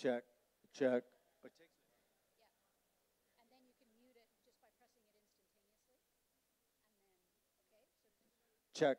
Check, check. But take Yeah. And then you can mute it just by pressing it instantaneously. And then, okay, so check.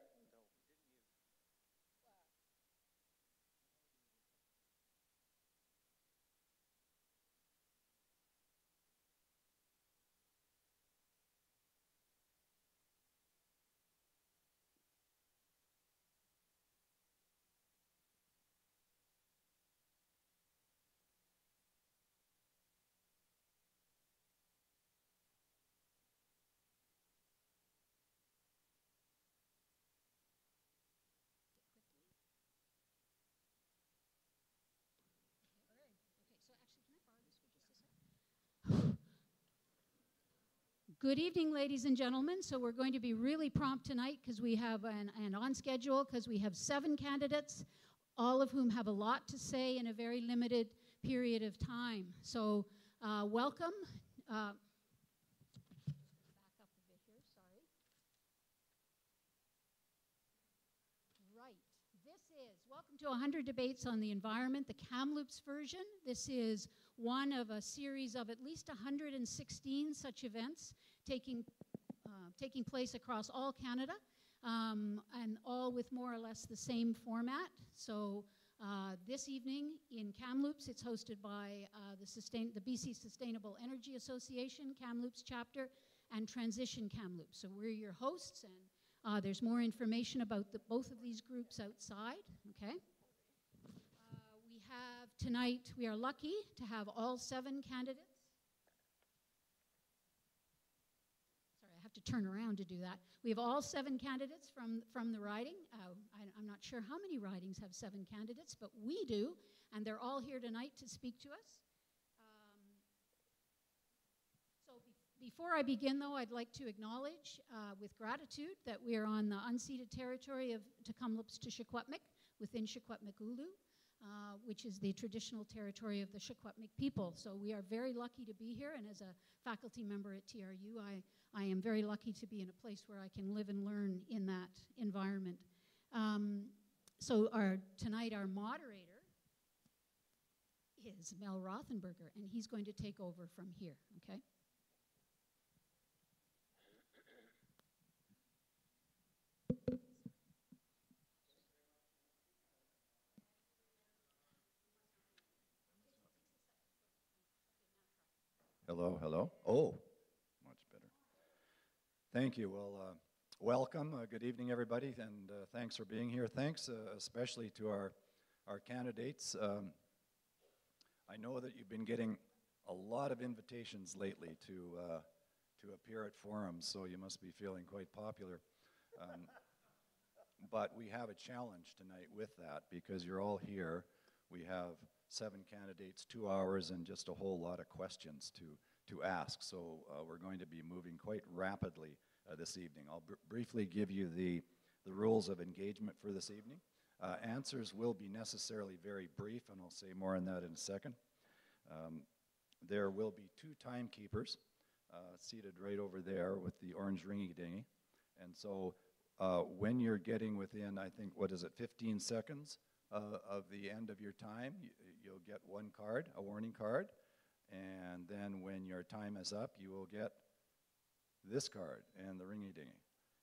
Good evening, ladies and gentlemen. So we're going to be really prompt tonight because we have and on schedule because we have 7 candidates, all of whom have a lot to say in a very limited period of time. So welcome. Back up a bit here, sorry. Right. This is Welcome to 100 Debates on the Environment, the Kamloops version. This is one of a series of at least 116 such events taking place across all Canada, and all with more or less the same format. So this evening in Kamloops, it's hosted by the BC Sustainable Energy Association, Kamloops chapter, and Transition Kamloops. So we're your hosts, and there's more information about both of these groups outside, okay? We have tonight, we are lucky to have all 7 candidates. Sorry, I have to turn around to do that. We have all 7 candidates from the riding. I'm not sure how many ridings have 7 candidates, but we do, and they're all here tonight to speak to us. Before I begin, though, I'd like to acknowledge with gratitude that we are on the unceded territory of Kamloops to Secwepemc within Secwepemc-Ulu, which is the traditional territory of the Secwepemc people. So we are very lucky to be here, and as a faculty member at TRU, I am very lucky to be in a place where I can live and learn in that environment. So tonight our moderator is Mel Rothenberger, and he's going to take over from here, okay? Hello, hello. Oh, much better. Thank you. Well, welcome. Good evening, everybody, and thanks for being here. Thanks especially to our candidates. I know that you've been getting a lot of invitations lately to appear at forums, so you must be feeling quite popular. But we have a challenge tonight with that because you're all here. We have 7 candidates, 2 hours, and just a whole lot of questions to ask. So we're going to be moving quite rapidly this evening. I'll briefly give you the rules of engagement for this evening. Answers will be necessarily very brief, and I'll say more on that in a second. There will be 2 timekeepers seated right over there with the orange ringy-dingy. And so when you're getting within, I think, 15 seconds of the end of your time, you'll get 1 card, a warning card, and then when your time is up, you will get this card and the ringy-dingy.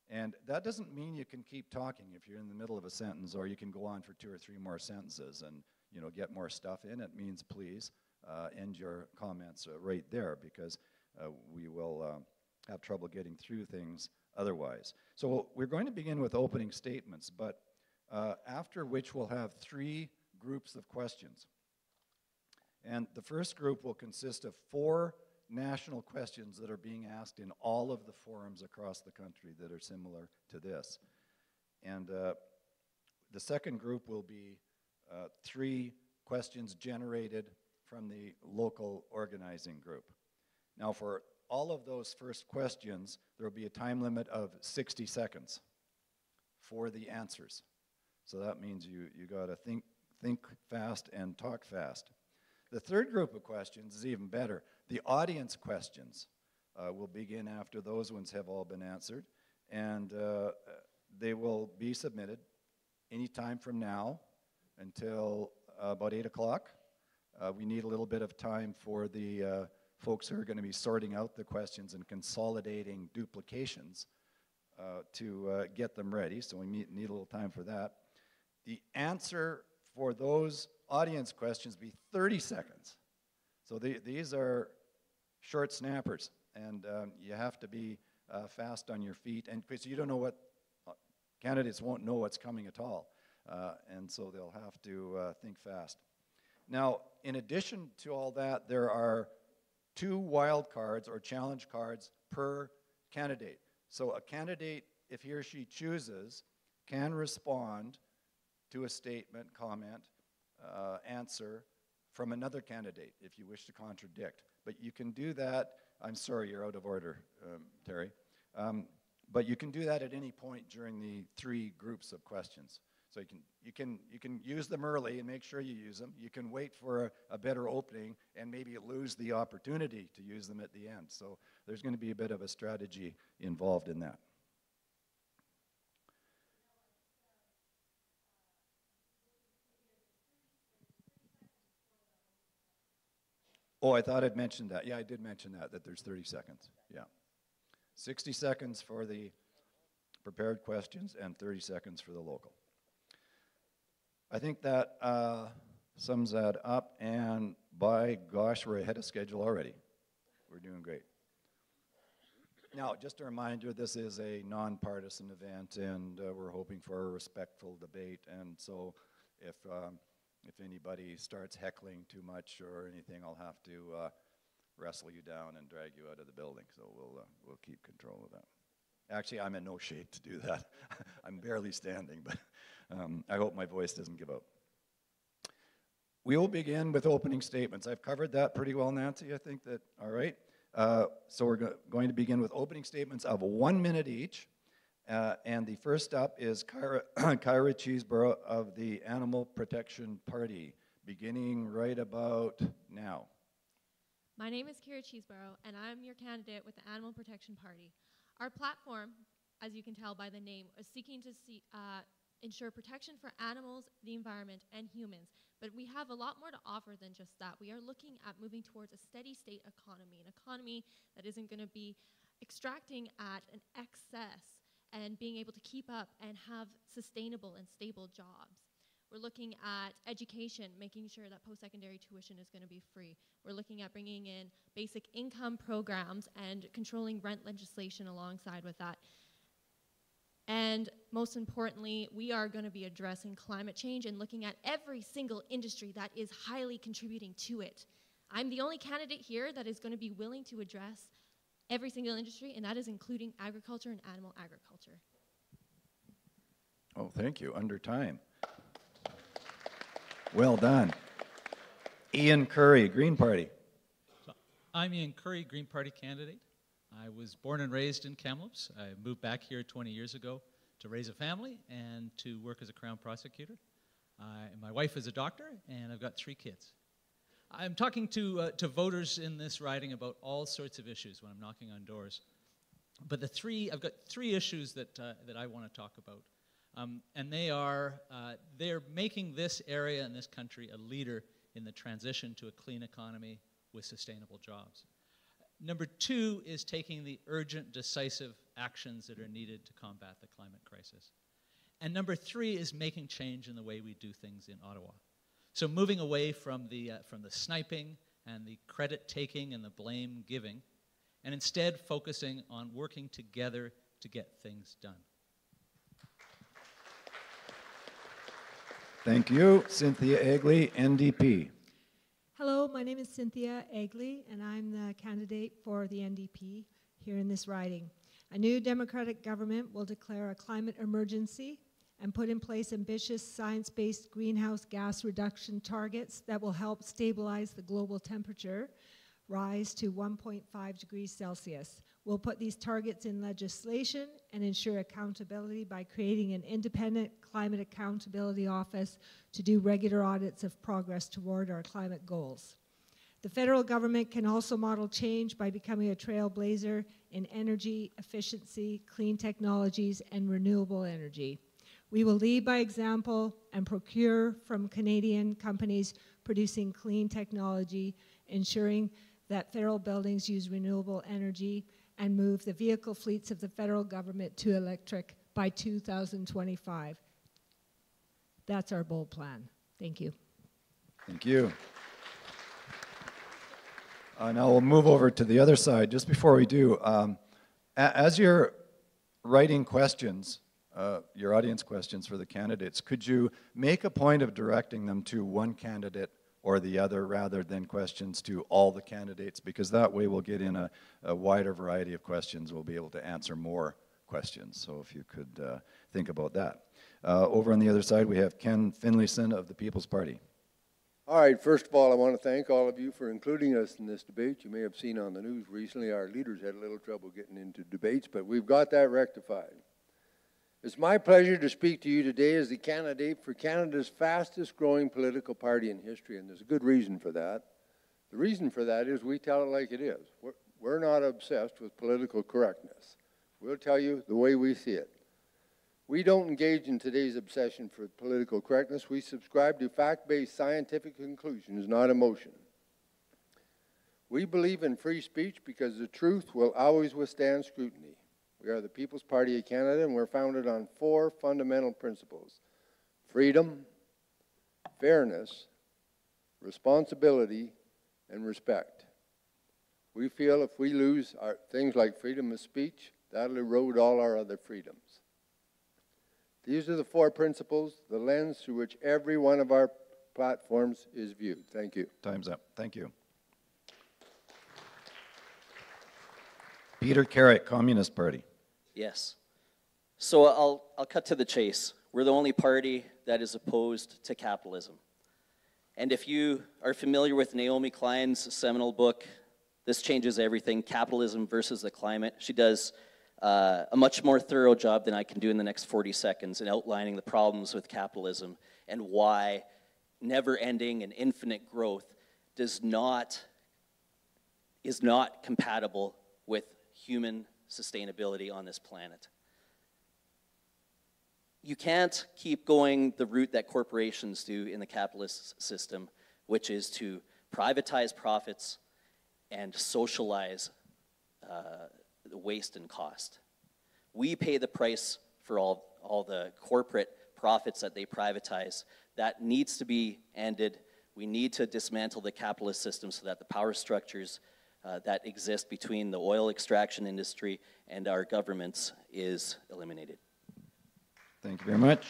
And that doesn't mean you can keep talking if you're in the middle of a sentence, or you can go on for 2 or 3 more sentences and get more stuff in. It means please end your comments right there, because we will have trouble getting through things otherwise. So we're going to begin with opening statements, but after which we'll have 3 groups of questions. And the first group will consist of 4 national questions that are being asked in all of the forums across the country that are similar to this. And the second group will be 3 questions generated from the local organizing group. Now, for all of those first questions, there will be a time limit of 60 seconds for the answers. So that means you got to think fast and talk fast. The third group of questions is even better. The audience questions will begin after those ones have all been answered, and they will be submitted any time from now until about 8 o'clock. We need a little bit of time for the folks who are going to be sorting out the questions and consolidating duplications to get them ready, so we need a little time for that. The answer for those audience questions be 30 seconds. So these are short snappers, and you have to be fast on your feet, and because you don't know what, candidates won't know what's coming at all, and so they'll have to think fast. Now, in addition to all that, there are 2 wild cards or challenge cards per candidate. So a candidate, if he or she chooses, can respond to a statement, comment, answer from another candidate if you wish to contradict. But you can do that, I'm sorry, you're out of order, Terry. But you can do that at any point during the 3 groups of questions. So you can use them early and make sure you use them. You can wait for a better opening and maybe lose the opportunity to use them at the end. So there's going to be a bit of a strategy involved in that. Oh, I thought I'd mentioned that. Yeah, I did mention that there's 30 seconds. Yeah. 60 seconds for the prepared questions and 30 seconds for the local. I think that sums that up, and by gosh, we're ahead of schedule already. We're doing great. Now, just a reminder, this is a nonpartisan event, and we're hoping for a respectful debate, and so if anybody starts heckling too much or anything, I'll have to wrestle you down and drag you out of the building, so we'll keep control of that. Actually, I'm in no shape to do that. I'm barely standing, but I hope my voice doesn't give out. We will begin with opening statements. I've covered that pretty well, Nancy, I think that, all right. So we're going to begin with opening statements of 1 minute each. And the first up is Kyra Cheeseborough of the Animal Protection Party, beginning right about now. My name is Kyra Cheeseborough, and I'm your candidate with the Animal Protection Party. Our platform, as you can tell by the name, is seeking to ensure protection for animals, the environment, and humans. But we have a lot more to offer than just that. We are looking at moving towards a steady state economy, an economy that isn't going to be extracting at an excess and being able to keep up and have sustainable and stable jobs. We're looking at education, making sure that post-secondary tuition is going to be free. We're looking at bringing in basic income programs and controlling rent legislation alongside with that. And most importantly, we are going to be addressing climate change and looking at every single industry that is highly contributing to it. I'm the only candidate here that is going to be willing to address every single industry, and that is including agriculture and animal agriculture. Oh, thank you. Under time. Well done. Ian Curry, Green Party. So I'm Ian Curry, Green Party candidate. I was born and raised in Kamloops. I moved back here 20 years ago to raise a family and to work as a Crown prosecutor. My wife is a doctor, and I've got 3 kids. I'm talking to voters in this riding about all sorts of issues when I'm knocking on doors. But I've got 3 issues that I want to talk about. And they're making this area and this country a leader in the transition to a clean economy with sustainable jobs. Number 2 is taking the urgent, decisive actions that are needed to combat the climate crisis. And number 3 is making change in the way we do things in Ottawa. So moving away from the sniping and the credit taking and the blame giving, and instead focusing on working together to get things done. Thank you. Cynthia Egley, NDP. Hello, my name is Cynthia Egley, and I'm the candidate for the NDP here in this riding. A new Democratic government will declare a climate emergency and put in place ambitious science-based greenhouse gas reduction targets that will help stabilize the global temperature rise to 1.5 degrees Celsius. We'll put these targets in legislation and ensure accountability by creating an independent climate accountability office to do regular audits of progress toward our climate goals. The federal government can also model change by becoming a trailblazer in energy efficiency, clean technologies, and renewable energy. We will lead by example and procure from Canadian companies producing clean technology, ensuring that federal buildings use renewable energy, and move the vehicle fleets of the federal government to electric by 2025. That's our bold plan. Thank you. Thank you. Now we'll move over to the other side. Just before we do, as you're writing questions, your audience questions for the candidates, could you make a point of directing them to one candidate or the other rather than questions to all the candidates? Because that way we'll get in a wider variety of questions. We'll be able to answer more questions. So if you could think about that. Over on the other side, we have Ken Finlayson of the People's Party. All right, first of all, I want to thank all of you for including us in this debate. You may have seen on the news recently our leaders had a little trouble getting into debates, but we've got that rectified. It's my pleasure to speak to you today as the candidate for Canada's fastest growing political party in history, and there's a good reason for that. The reason for that is we tell it like it is. We're not obsessed with political correctness. We'll tell you the way we see it. We don't engage in today's obsession for political correctness. We subscribe to fact-based scientific conclusions, not emotion. We believe in free speech because the truth will always withstand scrutiny. We are the People's Party of Canada, and we're founded on 4 fundamental principles: freedom, fairness, responsibility, and respect. We feel if we lose things like freedom of speech, that'll erode all our other freedoms. These are the 4 principles, the lens through which every one of our platforms is viewed. Thank you. Time's up. Thank you. Peter Carrick, Communist Party. Yes. So I'll cut to the chase. We're the only party that is opposed to capitalism. And if you are familiar with Naomi Klein's seminal book, This Changes Everything, Capitalism versus the Climate, she does a much more thorough job than I can do in the next 40 seconds in outlining the problems with capitalism and why never-ending and infinite growth is not compatible with human sustainability on this planet. You can't keep going the route that corporations do in the capitalist system, which is to privatize profits and socialize the waste and cost. We pay the price for all the corporate profits that they privatize. That needs to be ended. We need to dismantle the capitalist system so that the power structures that exist between the oil extraction industry and our governments is eliminated. Thank you very much.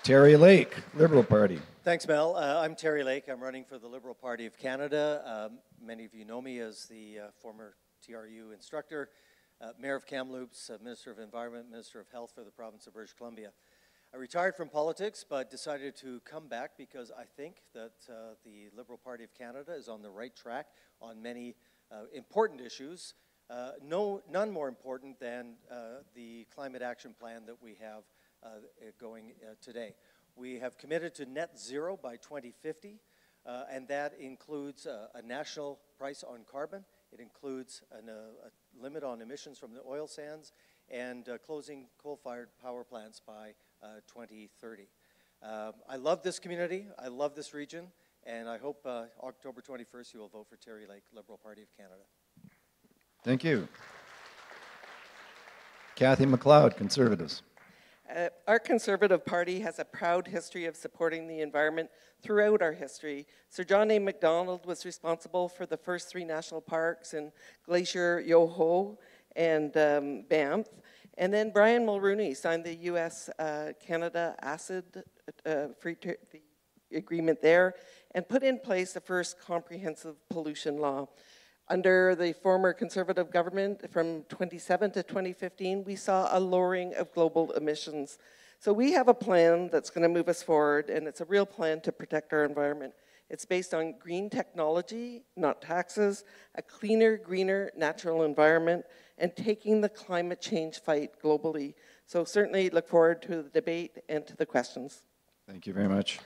Terry Lake, Liberal Party. Thanks, Mel. I'm Terry Lake. I'm running for the Liberal Party of Canada. Many of you know me as the former TRU instructor, Mayor of Kamloops, Minister of Environment, Minister of Health for the province of British Columbia. I retired from politics, but decided to come back because I think that the Liberal Party of Canada is on the right track on many important issues. None more important than the climate action plan that we have going today. We have committed to net zero by 2050, and that includes a national price on carbon. It includes a limit on emissions from the oil sands and closing coal-fired power plants by 2030. I love this community, I love this region, and I hope October 21st you will vote for Terry Lake, Liberal Party of Canada. Thank you. Kathy McLeod, Conservatives. Our Conservative Party has a proud history of supporting the environment throughout our history. Sir John A. Macdonald was responsible for the first 3 national parks in Glacier, Yoho, and Banff. And then Brian Mulrooney signed the U.S.-Canada acid free agreement there and put in place the first comprehensive pollution law. Under the former Conservative government from 2007 to 2015, we saw a lowering of global emissions. So we have a plan that's going to move us forward, and it's a real plan to protect our environment. It's based on green technology, not taxes, a cleaner, greener, natural environment, and taking the climate change fight globally. So certainly look forward to the debate and to the questions. Thank you very much.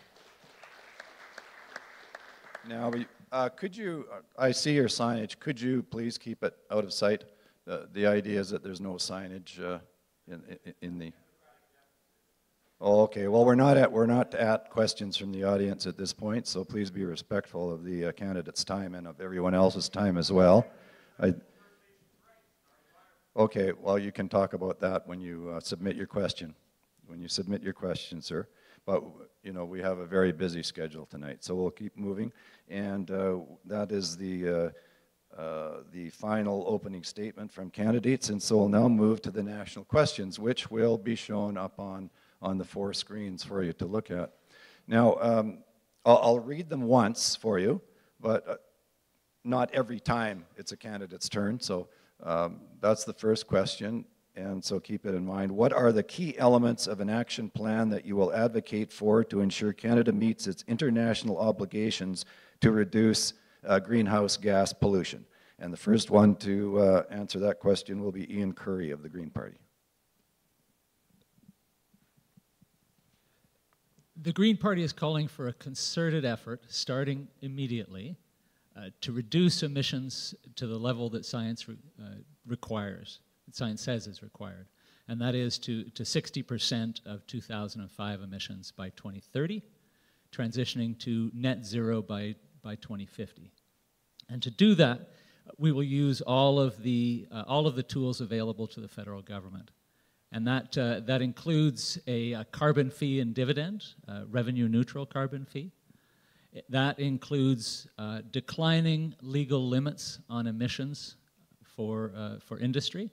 Now, could you, I see your signage, could you please keep it out of sight? The idea is that there's no signage in the... Oh, okay, well, we're not at questions from the audience at this point, so please be respectful of the candidate's time and of everyone else's time as well. Okay, well, you can talk about that when you submit your question. When you submit your question, sir. But, you know, we have a very busy schedule tonight, so we'll keep moving. And that is the final opening statement from candidates, and so we'll now move to the national questions, which will be shown up on the 4 screens for you to look at. Now, I'll read them once for you, but not every time it's a candidate's turn, so that's the first question, and so keep it in mind. What are the key elements of an action plan that you will advocate for to ensure Canada meets its international obligations to reduce greenhouse gas pollution? And the first one to answer that question will be Ian Curry of the Green Party. The Green Party is calling for a concerted effort, starting immediately, to reduce emissions to the level that science requires, that science says is required, and that is to 60% of 2005 emissions by 2030, transitioning to net zero by 2050. And to do that, we will use all of the tools available to the federal government. And that includes a carbon fee and dividend, revenue-neutral carbon fee. That includes declining legal limits on emissions for industry.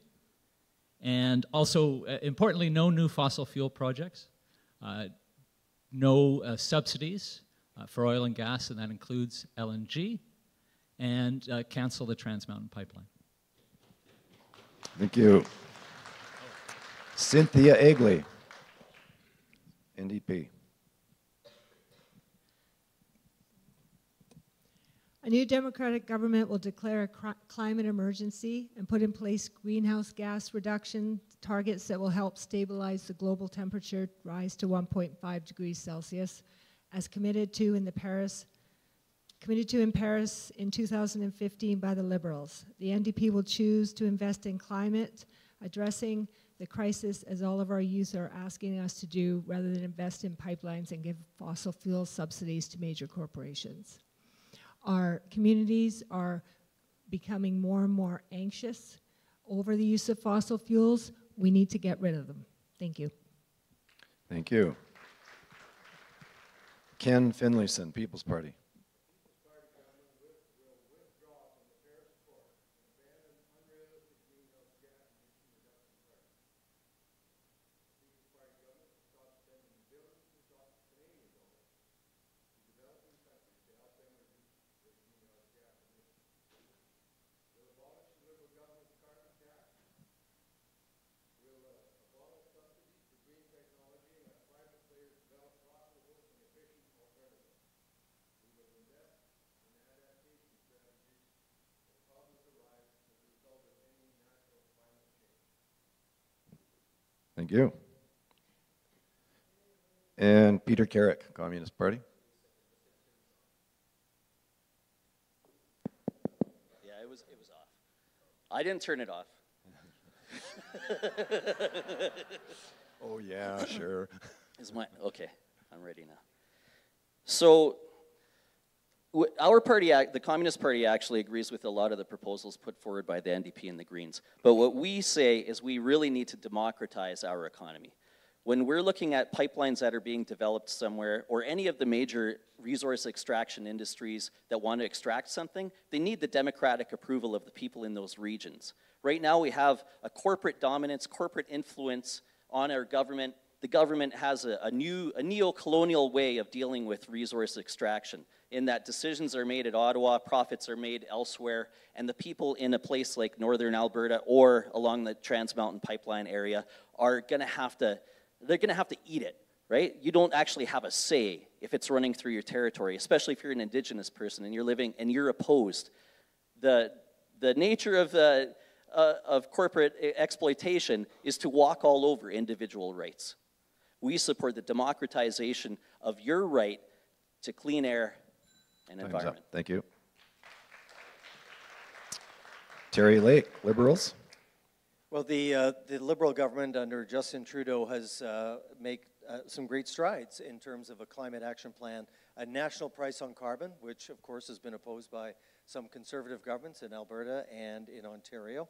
And also, importantly, no new fossil fuel projects, no subsidies for oil and gas, and that includes LNG, and cancel the Trans Mountain Pipeline. Thank you. Cynthia Egley, NDP. A new Democratic government will declare a climate emergency and put in place greenhouse gas reduction targets that will help stabilize the global temperature rise to 1.5 degrees Celsius, as committed to in Paris in 2015 by the Liberals. The NDP will choose to invest in climate, addressing the crisis as all of our youth are asking us to do, rather than invest in pipelines and give fossil fuel subsidies to major corporations. Our communities are becoming more and more anxious over the use of fossil fuels. We need to get rid of them. Thank you. Thank you. Ken Finlayson, People's Party. Thank you. And Peter Carrick, Communist Party. Yeah, it was off. I didn't turn it off. Oh yeah, sure. Okay, I'm ready now. So, our party, the Communist Party, actually agrees with a lot of the proposals put forward by the NDP and the Greens. But what we say is we really need to democratize our economy. When we're looking at pipelines that are being developed somewhere, or any of the major resource extraction industries that want to extract something, they need the democratic approval of the people in those regions. Right now we have a corporate dominance, corporate influence on our government. The government has a neo-colonial way of dealing with resource extraction, in that decisions are made at Ottawa, profits are made elsewhere, and the people in a place like northern Alberta or along the Trans Mountain Pipeline area are going to have to, they're going to have to eat it, right? You don't actually have a say if it's running through your territory, especially if you're an Indigenous person and you're living and you're opposed. The nature of corporate exploitation is to walk all over individual rights. We support the democratization of your right to clean air and environment. Thank you. Terry Lake, Liberals. Well, the Liberal government under Justin Trudeau has some great strides in terms of a climate action plan, a national price on carbon, which of course has been opposed by some conservative governments in Alberta and in Ontario,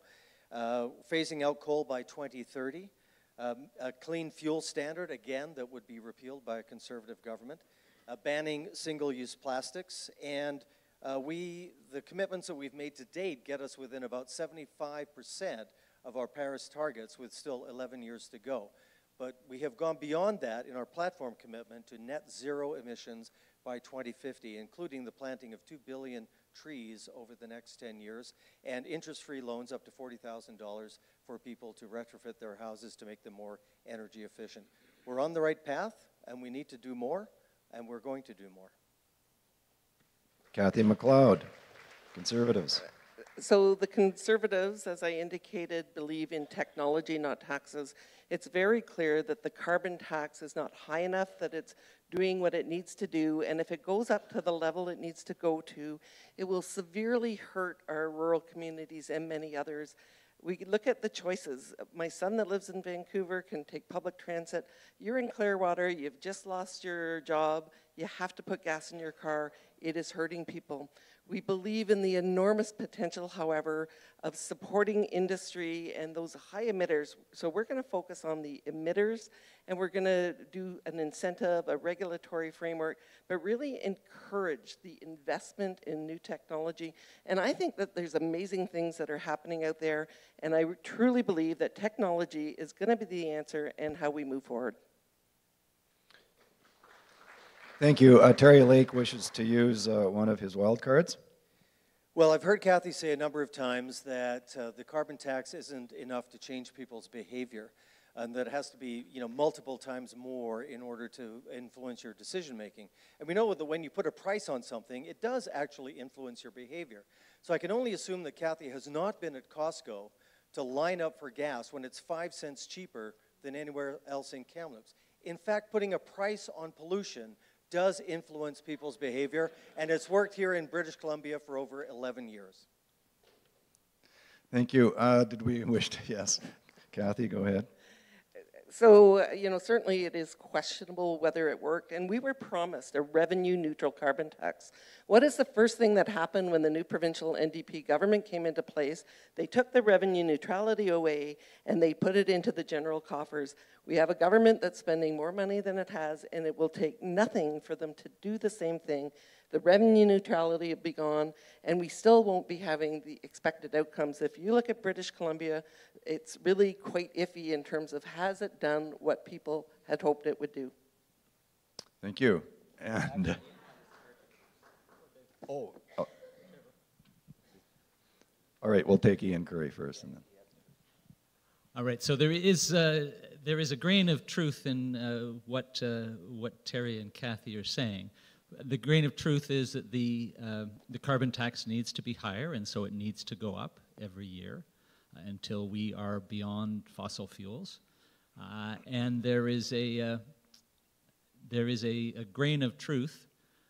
phasing out coal by 2030, a clean fuel standard, again, that would be repealed by a conservative government, banning single-use plastics, and the commitments that we've made to date get us within about 75% of our Paris targets with still 11 years to go. But we have gone beyond that in our platform commitment to net zero emissions by 2050, including the planting of 2 billion trees over the next 10 years and interest-free loans up to $40,000 for people to retrofit their houses to make them more energy efficient. We're on the right path, and we need to do more, and we're going to do more. Kathy McLeod, Conservatives. So the Conservatives, as I indicated, believe in technology, not taxes. It's very clear that the carbon tax is not high enough, that it's doing what it needs to do, and if it goes up to the level it needs to go to, it will severely hurt our rural communities and many others. We look at the choices. My son that lives in Vancouver can take public transit. You're in Clearwater, you've just lost your job, you have to put gas in your car. It is hurting people. We believe in the enormous potential, however, of supporting industry and those high emitters. So we're going to focus on the emitters, and we're going to do an incentive, a regulatory framework, but really encourage the investment in new technology. And I think that there's amazing things that are happening out there, and I truly believe that technology is going to be the answer and how we move forward. Thank you. Terry Lake wishes to use one of his wild cards. Well, I've heard Kathy say a number of times that the carbon tax isn't enough to change people's behavior, and that it has to be, multiple times more in order to influence your decision making. And we know that when you put a price on something, it does actually influence your behavior. So I can only assume that Kathy has not been at Costco to line up for gas when it's 5 cents cheaper than anywhere else in Kamloops. In fact, putting a price on pollution does influence people's behavior, and it's worked here in British Columbia for over 11 years. Thank you. Did we wish to? Yes. Kathy, go ahead. So, certainly it is questionable whether it worked, and we were promised a revenue-neutral carbon tax. What is the first thing that happened when the new provincial NDP government came into place? They took the revenue neutrality away, and they put it into the general coffers. We have a government that's spending more money than it has, and it will take nothing for them to do the same thing. The revenue neutrality will be gone, and we still won't be having the expected outcomes. If you look at British Columbia, it's really quite iffy in terms of has it done what people had hoped it would do. Thank you. And all right, we'll take Ian Curry first, and then. All right. So there is a grain of truth in what Terry and Kathy are saying. The grain of truth is that the carbon tax needs to be higher, and so it needs to go up every year until we are beyond fossil fuels. And there is a grain of truth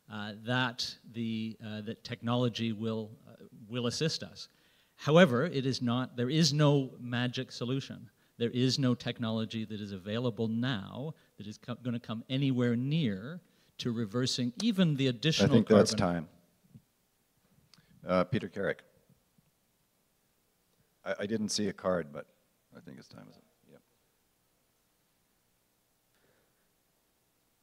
that that technology will assist us. However, there is no magic solution. There is no technology that is available now that is going to come anywhere near to reversing even the additional I think carbon. that's time. Peter Carrick. I didn't see a card, but I think it's time. Yep.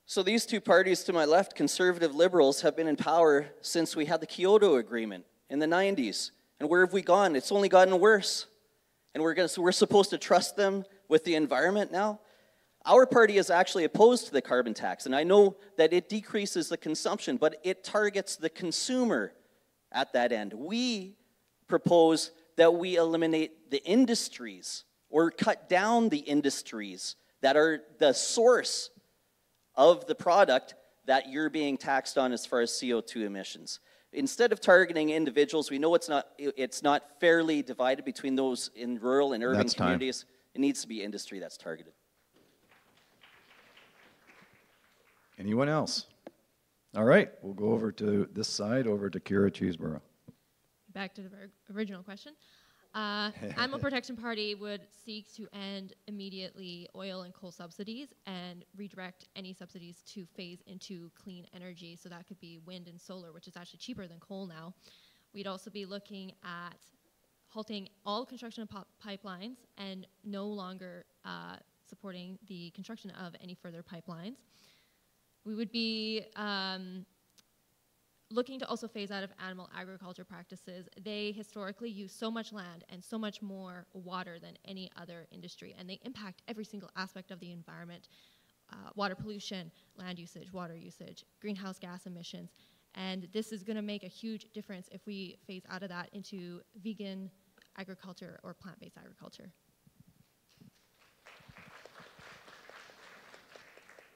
So these two parties to my left, conservative liberals, have been in power since we had the Kyoto Agreement in the 90s. And where have we gone? It's only gotten worse. And we're supposed to trust them with the environment now? Our party is actually opposed to the carbon tax, and I know that it decreases the consumption, but it targets the consumer at that end. We propose that we eliminate the industries or cut down the industries that are the source of the product that you're being taxed on as far as CO2 emissions. Instead of targeting individuals, we know it's not fairly divided between those in rural and urban communities. It needs to be industry that's targeted. Anyone else? All right, we'll go over to this side, over to Kira Cheeseborough. Back to the original question. Animal Protection Party would seek to end immediately oil and coal subsidies and redirect any subsidies to phase into clean energy. So that could be wind and solar, which is actually cheaper than coal now. We'd also be looking at halting all construction of pipelines and no longer supporting the construction of any further pipelines. We would be looking to also phase out of animal agriculture practices. They historically use so much land and so much more water than any other industry, and they impact every single aspect of the environment. Water pollution, land usage, water usage, greenhouse gas emissions, and this is going to make a huge difference if we phase out of that into vegan agriculture or plant-based agriculture.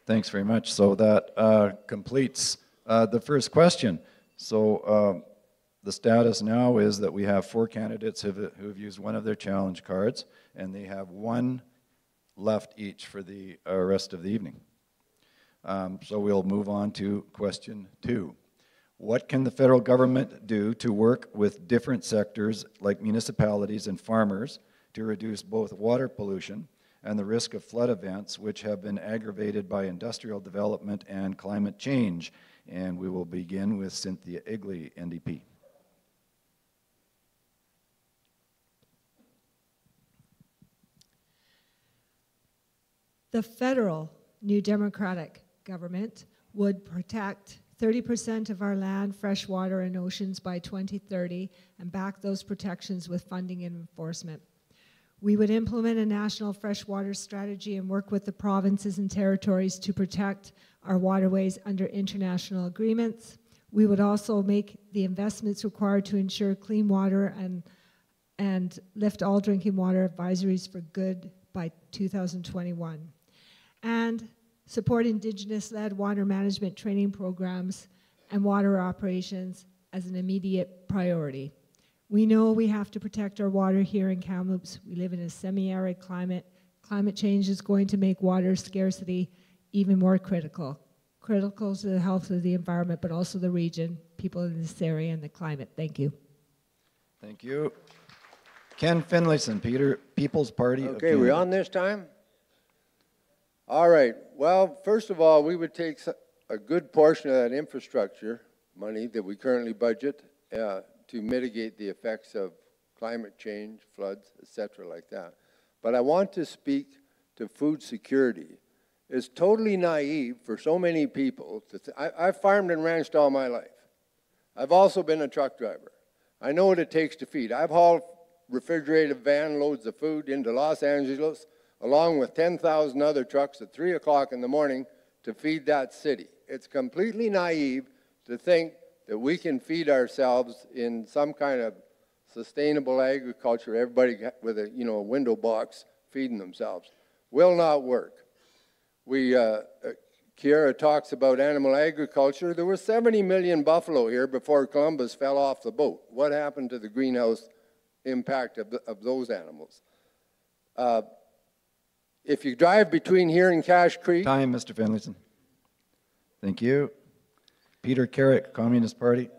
Thanks very much. So that completes the first question. So the status now is that we have 4 candidates who've used one of their challenge cards, and they have 1 left each for the rest of the evening. So we'll move on to question 2. What can the federal government do to work with different sectors like municipalities and farmers to reduce both water pollution and the risk of flood events which have been aggravated by industrial development and climate change? And we will begin with Cynthia Egley, NDP. The federal New Democratic government would protect 30% of our land, fresh water, and oceans by 2030 and back those protections with funding and enforcement. We would implement a national freshwater strategy and work with the provinces and territories to protect our waterways under international agreements. We would also make the investments required to ensure clean water and lift all drinking water advisories for good by 2021. And support Indigenous-led water management training programs and water operations as an immediate priority. We know we have to protect our water here in Kamloops. We live in a semi-arid climate. Climate change is going to make water scarcity even more critical. Critical to the health of the environment, but also the region, people in this area, and the climate. Thank you. Thank you. Ken Finlayson, People's Party of Okay, Canada. we on this time? All right. Well, first of all, we would take a good portion of that infrastructure money that we currently budget to mitigate the effects of climate change, floods, etc., like that. But I want to speak to food security. It's totally naive for so many people to I've farmed and ranched all my life. I've also been a truck driver. I know what it takes to feed. I've hauled refrigerated van loads of food into Los Angeles along with 10,000 other trucks at 3 o'clock in the morning to feed that city. It's completely naive to think that we can feed ourselves in some kind of sustainable agriculture, everybody with a window box feeding themselves. Will not work. Kiera talks about animal agriculture. There were 70 million buffalo here before Columbus fell off the boat. What happened to the greenhouse impact of those animals? If you drive between here and Cache Creek... Time, Mr. Finlayson. Thank you. Peter Carrick, Communist Party.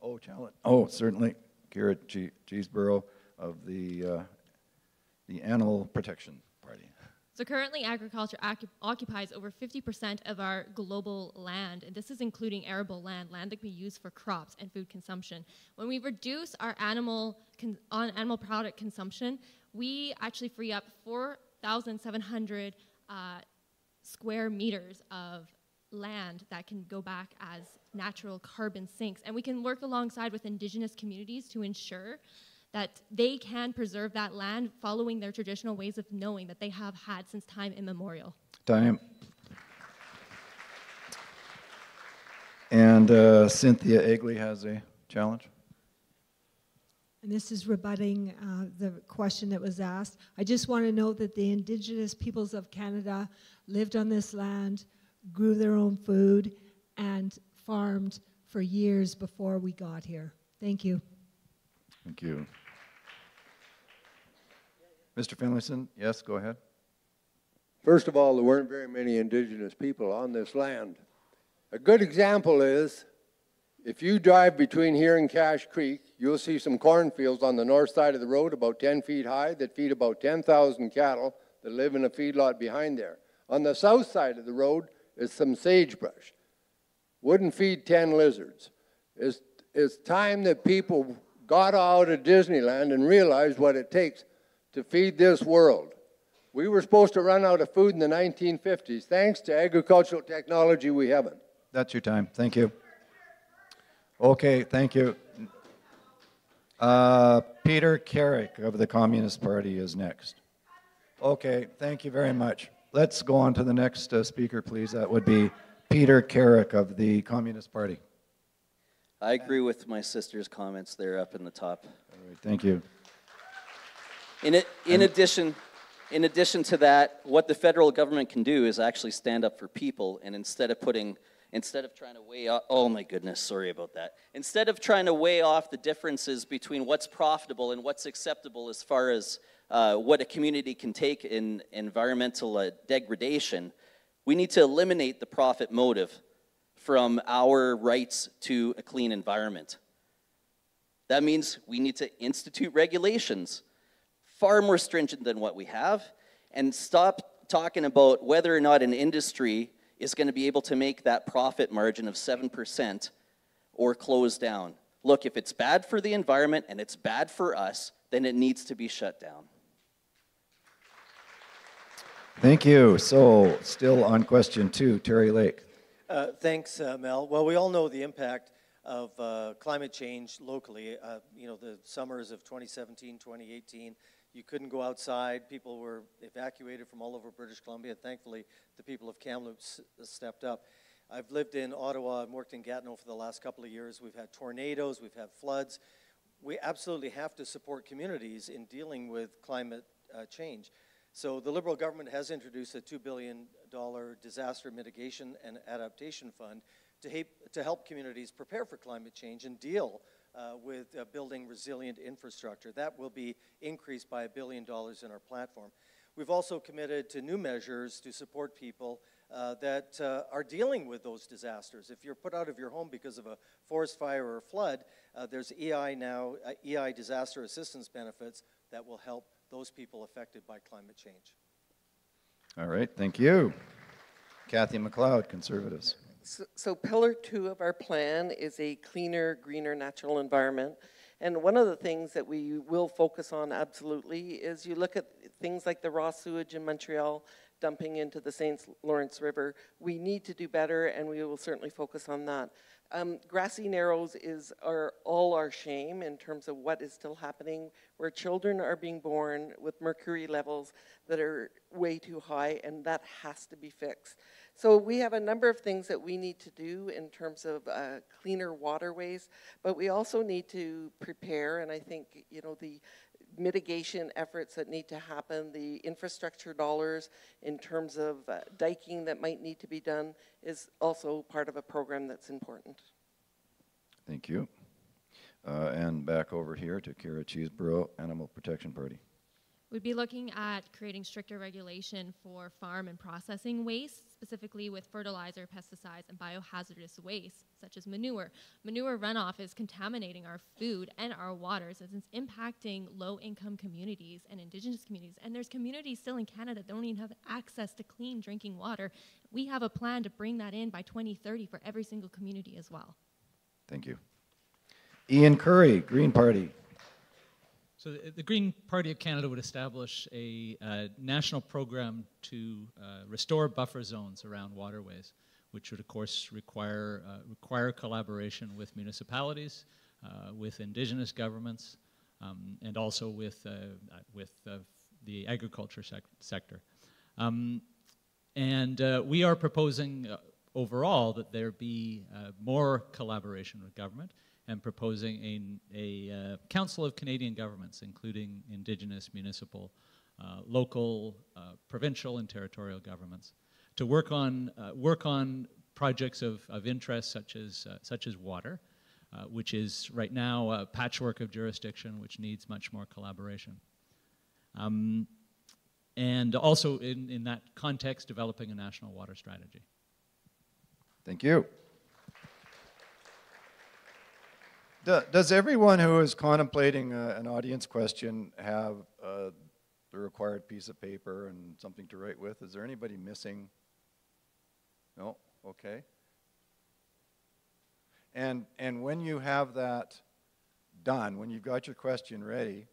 Oh, challenge. Oh, certainly. Carrick Cheeseborough of the Animal Protection Party. So currently agriculture occupies over 50% of our global land, and this is including arable land, land that can be used for crops and food consumption. When we reduce our animal product consumption, we actually free up 4,700 square meters of land that can go back as natural carbon sinks. And we can work alongside with Indigenous communities to ensure that they can preserve that land following their traditional ways of knowing that they have had since time immemorial. Time. And Cynthia Egley has a challenge. And this is rebutting the question that was asked. I just want to note that the Indigenous peoples of Canada lived on this land, grew their own food, and farmed for years before we got here. Thank you. Thank you. Mr. Finlayson, yes, go ahead. First of all, there weren't very many Indigenous people on this land. A good example is If you drive between here and Cache Creek, you'll see some cornfields on the north side of the road about 10 feet high that feed about 10,000 cattle that live in a feedlot behind there. On the south side of the road is some sagebrush. Wouldn't feed 10 lizards. It's time that people got out of Disneyland and realized what it takes to feed this world. We were supposed to run out of food in the 1950s. Thanks to agricultural technology, we haven't. That's your time. Thank you. Okay, thank you. Peter Carrick of the Communist Party is next. Okay, thank you very much. Let's go on to the next speaker, please. That would be Peter Carrick of the Communist Party. I agree with my sister's comments there up in the top. All right, thank you. In addition to that, what the federal government can do is actually stand up for people, and instead of trying to weigh off, oh my goodness, sorry about that. Instead of trying to weigh off the differences between what's profitable and what's acceptable as far as what a community can take in environmental degradation, we need to eliminate the profit motive from our rights to a clean environment. That means we need to institute regulations far more stringent than what we have, and stop talking about whether or not an industry is going to be able to make that profit margin of 7% or close down. Look, if it's bad for the environment and it's bad for us, then it needs to be shut down. Thank you. So, still on question 2, Terry Lake. Thanks, Mel. Well, we all know the impact of climate change locally. You know, the summers of 2017, 2018, you couldn't go outside. People were evacuated from all over British Columbia. Thankfully, the people of Kamloops stepped up. I've lived in Ottawa and worked in Gatineau for the last couple of years. We've had tornadoes, we've had floods. We absolutely have to support communities in dealing with climate change. So the Liberal government has introduced a $2 billion disaster mitigation and adaptation fund to help communities prepare for climate change and deal with building resilient infrastructure. That will be increased by $1 billion in our platform. We've also committed to new measures to support people that are dealing with those disasters. If you're put out of your home because of a forest fire or a flood, there's EI now, EI disaster assistance benefits that will help those people affected by climate change. All right, thank you. Kathy McLeod, Conservatives. So pillar 2 of our plan is a cleaner, greener natural environment. And one of the things that we will focus on absolutely is you look at things like the raw sewage in Montreal dumping into the St. Lawrence River. We need to do better, and we will certainly focus on that. Grassy Narrows are all our shame in terms of what is still happening, where children are being born with mercury levels that are way too high, and that has to be fixed. So we have a number of things that we need to do in terms of cleaner waterways, but we also need to prepare, and I think, you know, the mitigation efforts that need to happen, the infrastructure dollars in terms of diking that might need to be done is also part of a program that's important. Thank you. And back over here to Kira Cheeseborough, Animal Protection Party. We'd be looking at creating stricter regulation for farm and processing waste, specifically with fertilizer, pesticides, and biohazardous waste, such as manure. Manure runoff is contaminating our food and our waters as it's impacting low-income communities and Indigenous communities. And there's communities still in Canada that don't even have access to clean drinking water. We have a plan to bring that in by 2030 for every single community as well. Thank you. Ian Curry, Green Party. So the Green Party of Canada would establish a national program to restore buffer zones around waterways, which would, of course, require collaboration with municipalities, with Indigenous governments, and also with the agriculture sector. We are proposing overall that there be more collaboration with government, and proposing a Council of Canadian Governments, including Indigenous, municipal, local, provincial, and territorial governments, to work on projects of interest such as water, which is right now a patchwork of jurisdiction which needs much more collaboration. And also in that context, developing a national water strategy. Thank you. Does everyone who is contemplating an audience question have the required piece of paper and something to write with? Is there anybody missing? No? Okay. And when you have that done, when you've got your question ready,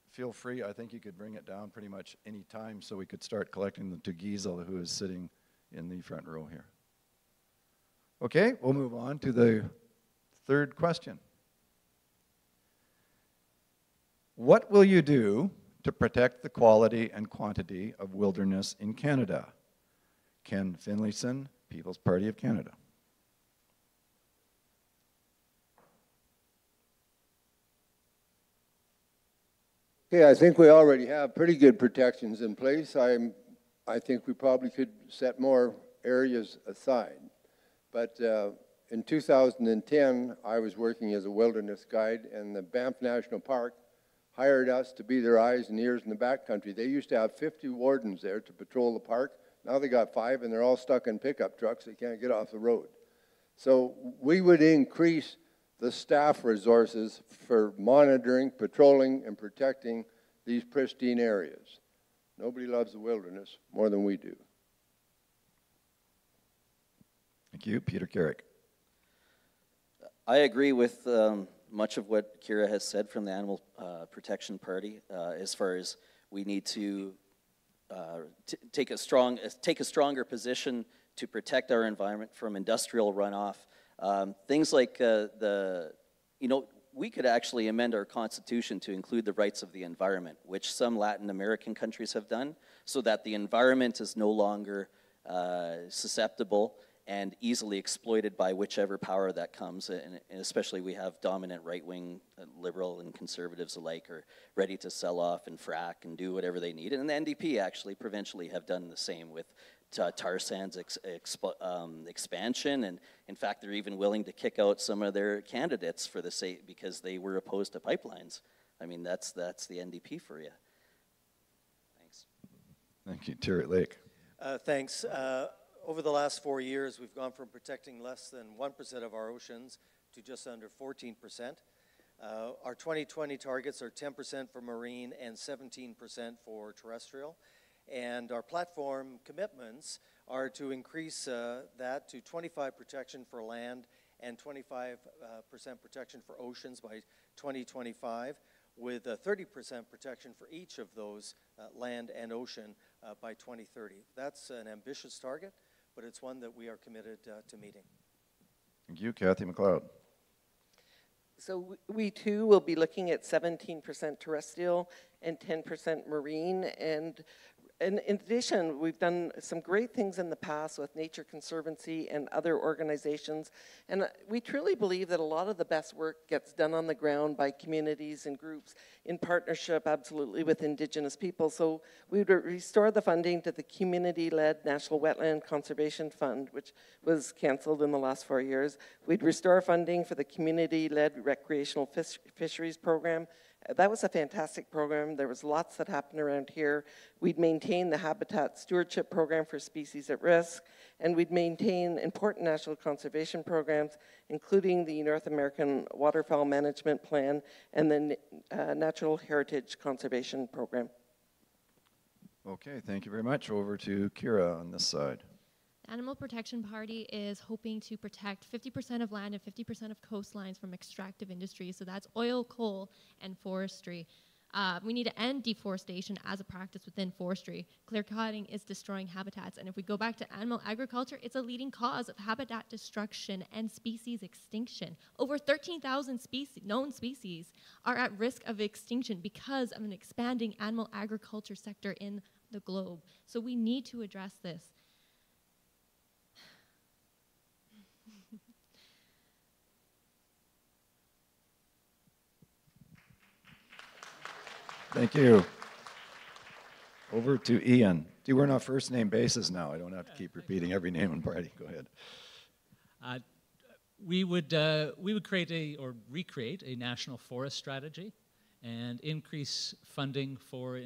feel free. I think you could bring it down pretty much any time so we could start collecting them to Gisela, who is sitting in the front row here. Okay, we'll move on to the third question. What will you do to protect the quality and quantity of wilderness in Canada? Ken Finlayson, People's Party of Canada. Okay, I think we already have pretty good protections in place. I think we probably could set more areas aside. But in 2010, I was working as a wilderness guide, and the Banff National Park hired us to be their eyes and ears in the backcountry. They used to have 50 wardens there to patrol the park. Now they got 5, and they're all stuck in pickup trucks. They can't get off the road. So we would increase the staff resources for monitoring, patrolling, and protecting these pristine areas. Nobody loves the wilderness more than we do. Thank you. Peter Carrick. I agree with much of what Kira has said from the Animal Protection Party as far as we need to take a stronger position to protect our environment from industrial runoff. Things like we could actually amend our constitution to include the rights of the environment, which some Latin American countries have done, so that the environment is no longer susceptible and easily exploited by whichever power that comes. And especially we have dominant right-wing, liberal and conservatives alike are ready to sell off and frack and do whatever they need. And the NDP actually provincially have done the same with tar sands expansion, and in fact they're even willing to kick out some of their candidates for the sake because they were opposed to pipelines. I mean, that's the NDP for you. Thanks. Thank you. Terry Lake. Thanks. Over the last 4 years, we've gone from protecting less than 1% of our oceans to just under 14%. Our 2020 targets are 10% for marine and 17% for terrestrial. And our platform commitments are to increase that to 25% protection for land and 25% protection for oceans by 2025, with 30% protection for each of those land and ocean by 2030. That's an ambitious target, but it's one that we are committed to meeting. Thank you. Kathy McLeod. So we too will be looking at 17% terrestrial and 10% marine, and in addition, we've done some great things in the past with Nature Conservancy and other organizations, and we truly believe that a lot of the best work gets done on the ground by communities and groups in partnership, absolutely, with Indigenous people. So we would restore the funding to the community-led National Wetland Conservation Fund, which was canceled in the last 4 years. We'd restore funding for the community-led recreational fisheries program. That was a fantastic program. There was lots that happened around here. We'd maintain the habitat stewardship program for species at risk, and we'd maintain important national conservation programs, including the North American Waterfowl Management Plan and the Natural Heritage Conservation Program. Okay, thank you very much. Over to Kira on this side. Animal Protection Party is hoping to protect 50% of land and 50% of coastlines from extractive industries. So that's oil, coal, and forestry. We need to end deforestation as a practice within forestry. Clear cutting is destroying habitats. And if we go back to animal agriculture, it's a leading cause of habitat destruction and species extinction. Over 13,000 known species are at risk of extinction because of an expanding animal agriculture sector in the globe. So we need to address this. Thank you. Over to Ian. See, we're on a first name basis now. I don't have to keep repeating every name and party. Go ahead. We would create or recreate a national forest strategy and increase funding for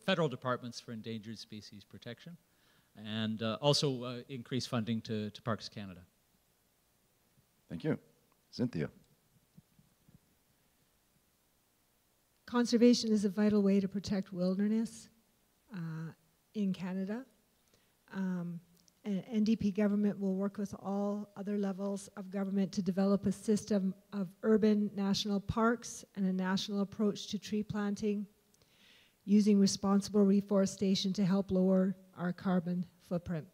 federal departments for endangered species protection, and also increase funding to Parks Canada. Thank you. Cynthia. Conservation is a vital way to protect wilderness in Canada. NDP government will work with all other levels of government to develop a system of urban national parks and a national approach to tree planting, using responsible reforestation to help lower our carbon footprint.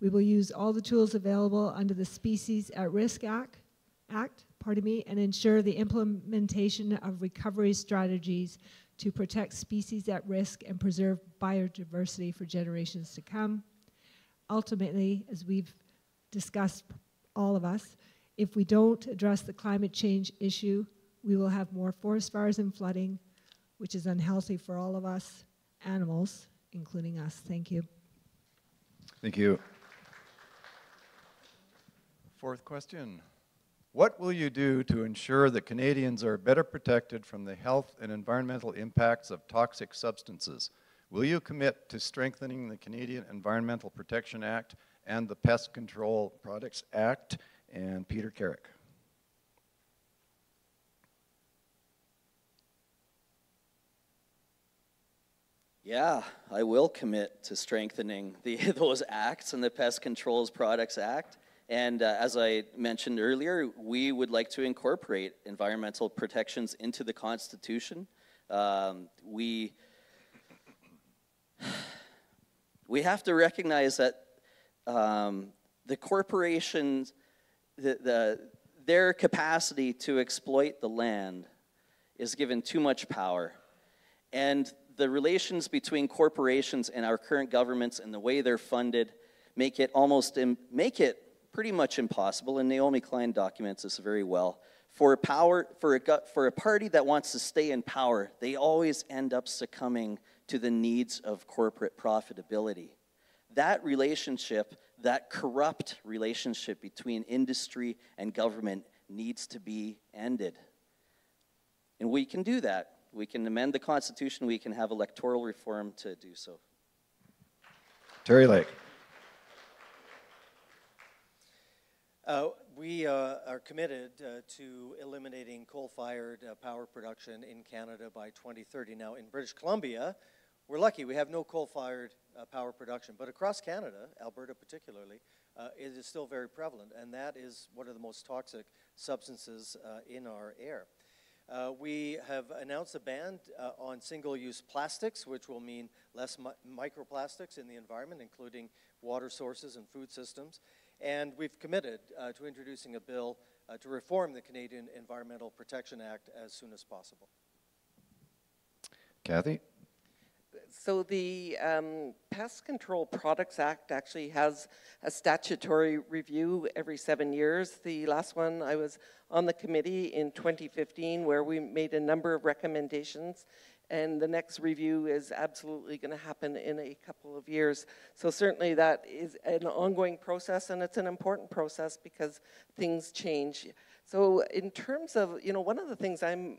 We will use all the tools available under the Species at Risk Act, and ensure the implementation of recovery strategies to protect species at risk and preserve biodiversity for generations to come. Ultimately, as we've discussed, all of us, if we don't address the climate change issue, we will have more forest fires and flooding, which is unhealthy for all of us, animals, including us. Thank you. Thank you. Fourth question. What will you do to ensure that Canadians are better protected from the health and environmental impacts of toxic substances? Will you commit to strengthening the Canadian Environmental Protection Act and the Pest Control Products Act? And Peter Carrick. Yeah, I will commit to strengthening those acts and the Pest Controls Products Act. And as I mentioned earlier, we would like to incorporate environmental protections into the Constitution. We have to recognize that the corporations, their capacity to exploit the land is given too much power. And the relations between corporations and our current governments and the way they're funded make it pretty much impossible, and Naomi Klein documents this very well. For a party that wants to stay in power, they always end up succumbing to the needs of corporate profitability. That relationship, that corrupt relationship between industry and government needs to be ended. And we can do that. We can amend the Constitution, we can have electoral reform to do so. Terry Lake. We are committed to eliminating coal-fired power production in Canada by 2030. Now, in British Columbia, we're lucky. We have no coal-fired power production. But across Canada, Alberta particularly, it is still very prevalent. And that is one of the most toxic substances in our air. We have announced a ban on single-use plastics, which will mean less microplastics in the environment, including water sources and food systems. And we've committed to introducing a bill to reform the Canadian Environmental Protection Act as soon as possible. Kathy? So the Pest Control Products Act actually has a statutory review every 7 years. The last one, I was on the committee in 2015 where we made a number of recommendations, and the next review is absolutely going to happen in a couple of years. So certainly that is an ongoing process, and it's an important process because things change. So in terms of, one of the things I'm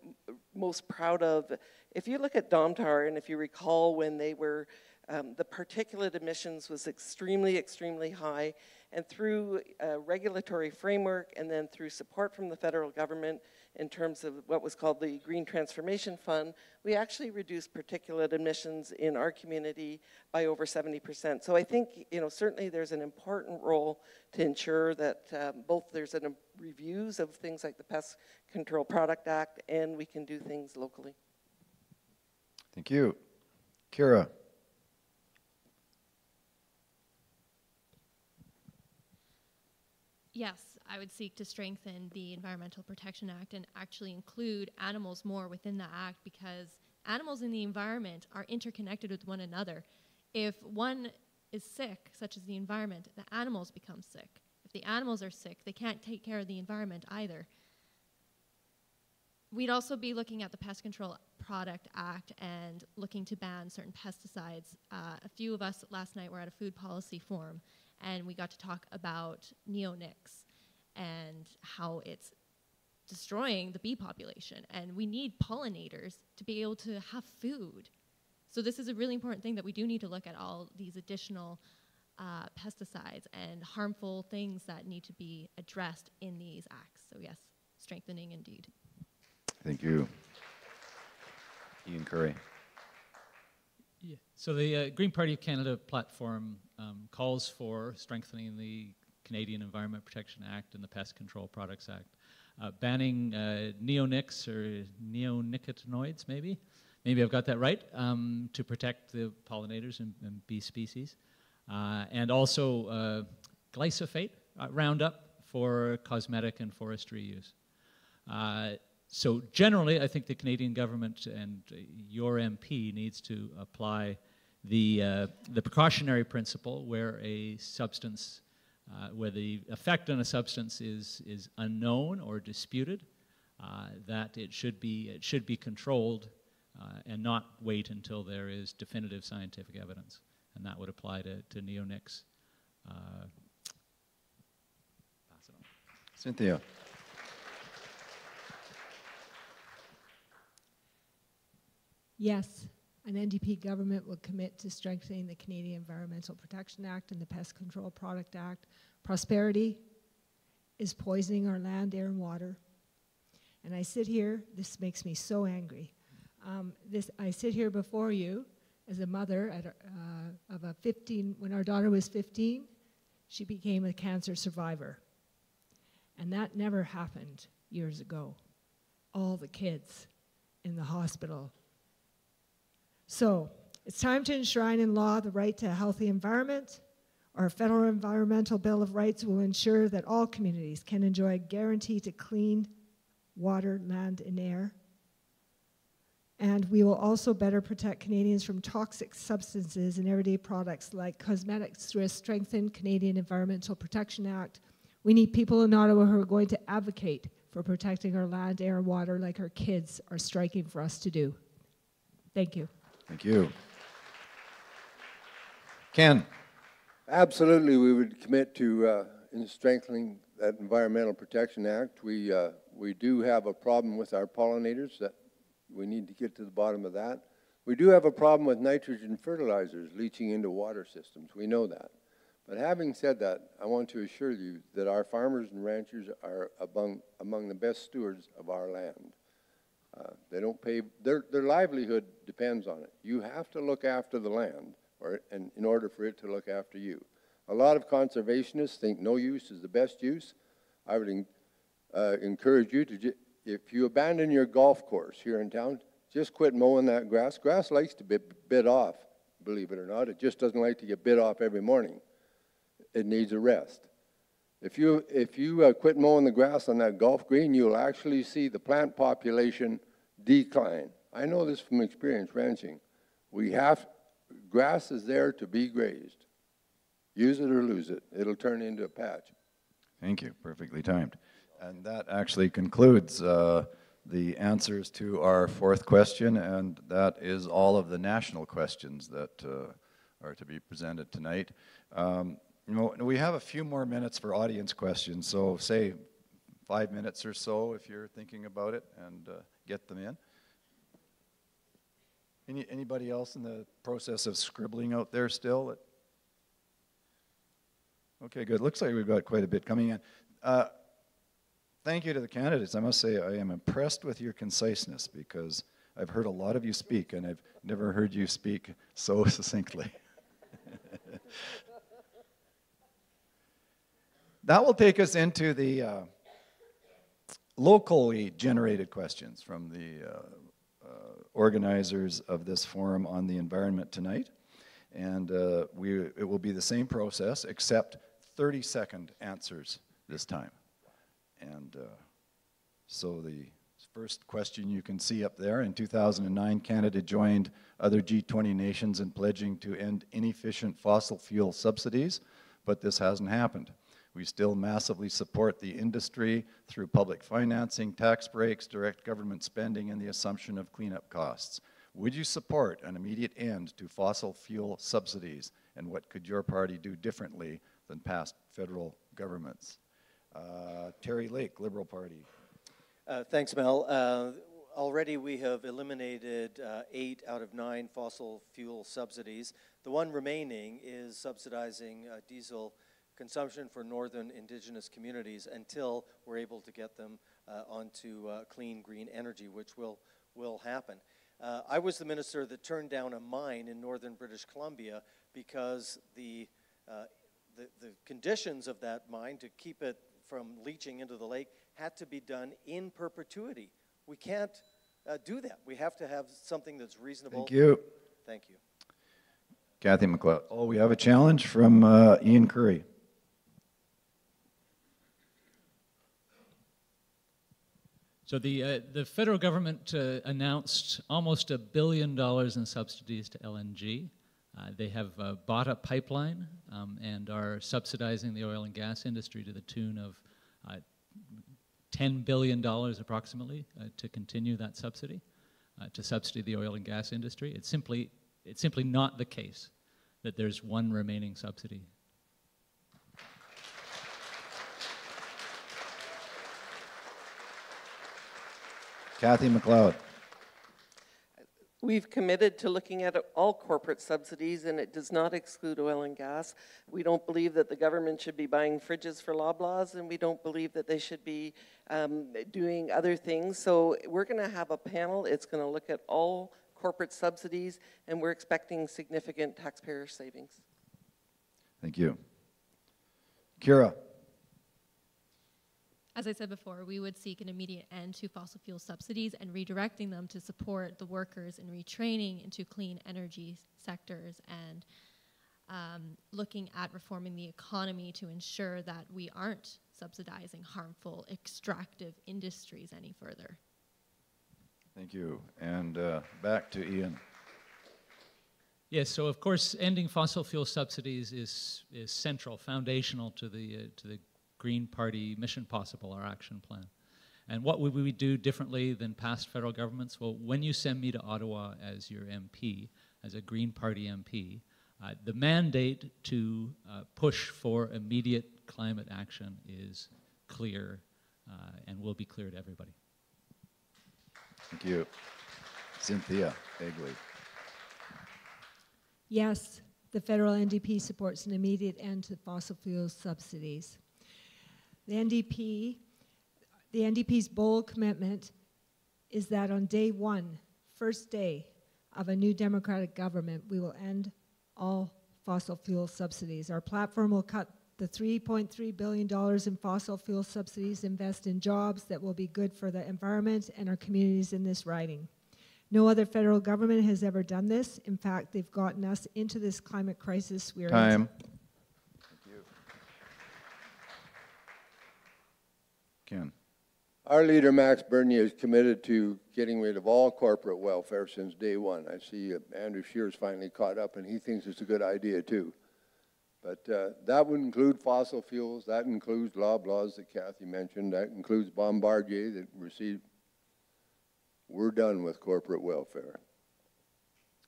most proud of, if you look at Domtar, and if you recall when they were, the particulate emissions was extremely, extremely high, and through a regulatory framework and then through support from the federal government in terms of what was called the Green Transformation Fund, we actually reduced particulate emissions in our community by over 70%. So I think, certainly there's an important role to ensure that both there's reviews of things like the Pest Control Product Act and we can do things locally. Thank you. Kira. Yes, I would seek to strengthen the Environmental Protection Act and actually include animals more within the act, because animals in the environment are interconnected with one another. If one is sick, such as the environment, the animals become sick. If the animals are sick, they can't take care of the environment either. We'd also be looking at the Pest Control Product Act and looking to ban certain pesticides. A few of us last night were at a food policy forum, and we got to talk about neonics and how it's destroying the bee population. And we need pollinators to be able to have food. So this is a really important thing that we do need to look at all these additional pesticides and harmful things that need to be addressed in these acts. So yes. strengthening indeed. Thank you. Ian Curry. Yeah. So the Green Party of Canada platform calls for strengthening the Canadian Environment Protection Act and the Pest Control Products Act, banning neonics or neonicotinoids, maybe I've got that right, to protect the pollinators and bee species, and also glyphosate, Roundup, for cosmetic and forestry use. So generally, I think the Canadian government and your MP needs to apply the precautionary principle where a substance, where the effect on a substance is unknown or disputed, that it should be controlled and not wait until there is definitive scientific evidence, and that would apply to neonics. Pass it on. Cynthia. Yes, an NDP government will commit to strengthening the Canadian Environmental Protection Act and the Pest Control Product Act. Prosperity is poisoning our land, air, and water. And I sit here, this makes me so angry. I sit here before you as a mother of a 15, when our daughter was 15, she became a cancer survivor. And that never happened years ago. All the kids in the hospital. So, it's time to enshrine in law the right to a healthy environment. Our federal Environmental Bill of Rights will ensure that all communities can enjoy a guarantee to clean water, land, and air. And we will also better protect Canadians from toxic substances in everyday products like cosmetics through a strengthened Canadian Environmental Protection Act. We need people in Ottawa who are going to advocate for protecting our land, air, and water like our kids are striking for us to do. Thank you. Thank you. Ken. Absolutely, we would commit to in strengthening that Environmental Protection Act. We do have a problem with our pollinators that we need to get to the bottom of that. We do have a problem with nitrogen fertilizers leaching into water systems. We know that. But having said that, I want to assure you that our farmers and ranchers are among the best stewards of our land. They don't pay, their livelihood depends on it. You have to look after the land and in order for it to look after you. A lot of conservationists think no use is the best use. I would encourage you to, if you abandon your golf course here in town, just quit mowing that grass. Grass likes to be bit off, believe it or not. It just doesn't like to get bit off every morning. It needs a rest. If you quit mowing the grass on that golf green, you'll actually see the plant population decline. I know this from experience ranching. Grass is there to be grazed. Use it or lose it. It'll turn into a patch. Thank you. Perfectly timed. And that actually concludes the answers to our fourth question, and that is all of the national questions that are to be presented tonight. We have a few more minutes for audience questions, so say 5 minutes or so if you're thinking about it, and get them in. Anybody else in the process of scribbling out there still? Okay, good. Looks like we've got quite a bit coming in. Thank you to the candidates. I must say I am impressed with your conciseness because I've heard a lot of you speak, and I've never heard you speak so succinctly. That will take us into the locally generated questions from the organizers of this forum on the environment tonight. And it will be the same process except 30-second answers this time. And so the first question you can see up there, in 2009, Canada joined other G20 nations in pledging to end inefficient fossil fuel subsidies, but this hasn't happened. We still massively support the industry through public financing, tax breaks, direct government spending, and the assumption of cleanup costs. Would you support an immediate end to fossil fuel subsidies, and what could your party do differently than past federal governments? Terry Lake, Liberal Party. Thanks, Mel. Already we have eliminated 8 out of 9 fossil fuel subsidies. The one remaining is subsidizing diesel consumption for northern Indigenous communities until we're able to get them onto clean, green energy, which will happen. I was the minister that turned down a mine in northern British Columbia because the conditions of that mine to keep it from leaching into the lake had to be done in perpetuity. We can't do that. We have to have something that's reasonable. Thank you. Thank you. Kathy McLeod. Oh, we have a challenge from Ian Curry. So the federal government announced almost $1 billion in subsidies to LNG. They have bought a pipeline and are subsidizing the oil and gas industry to the tune of $10 billion approximately to continue that subsidy, to subsidy the oil and gas industry. It's simply not the case that there's one remaining subsidy. Kathy McLeod. We've committed to looking at all corporate subsidies, and it does not exclude oil and gas. We don't believe that the government should be buying fridges for Loblaws, and we don't believe that they should be doing other things. So we're going to have a panel. It's going to look at all corporate subsidies, and we're expecting significant taxpayer savings. Thank you. Kira. As I said before, we would seek an immediate end to fossil fuel subsidies and redirecting them to support the workers in retraining into clean energy sectors and looking at reforming the economy to ensure that we aren't subsidizing harmful extractive industries any further. Thank you. And back to Ian. Yes, so of course ending fossil fuel subsidies is central, foundational to the Green Party Mission Possible, our action plan. And what would we do differently than past federal governments? Well, when you send me to Ottawa as your MP, as a Green Party MP, the mandate to push for immediate climate action is clear and will be clear to everybody. Thank you. Cynthia Egley. Yes, the federal NDP supports an immediate end to fossil fuel subsidies. The NDP's bold commitment is that on day one, first day of a new Democratic government, we will end all fossil fuel subsidies. Our platform will cut the $3.3 billion in fossil fuel subsidies, invest in jobs that will be good for the environment and our communities in this riding. No other federal government has ever done this. In fact, they've gotten us into this climate crisis we're in. Time. Ken. Our leader, Max Bernier, is committed to getting rid of all corporate welfare since day one. I see Andrew Scheer's finally caught up, and he thinks it's a good idea, too. But that would include fossil fuels. That includes Loblaws that Kathy mentioned. That includes Bombardier that received. We're done with corporate welfare.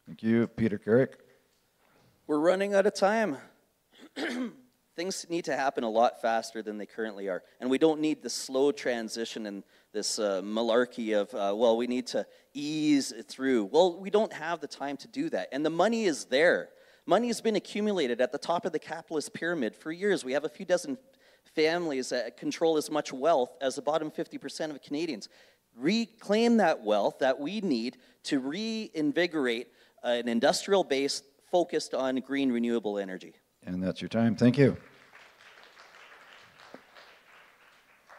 Thank you. Peter Carrick. We're running out of time. Things need to happen a lot faster than they currently are. And we don't need the slow transition and this malarkey of, well, we need to ease it through. Well, we don't have the time to do that. And the money is there. Money has been accumulated at the top of the capitalist pyramid for years. We have a few dozen families that control as much wealth as the bottom 50% of Canadians. Reclaim that wealth that we need to reinvigorate an industrial base focused on green renewable energy. And that's your time. Thank you.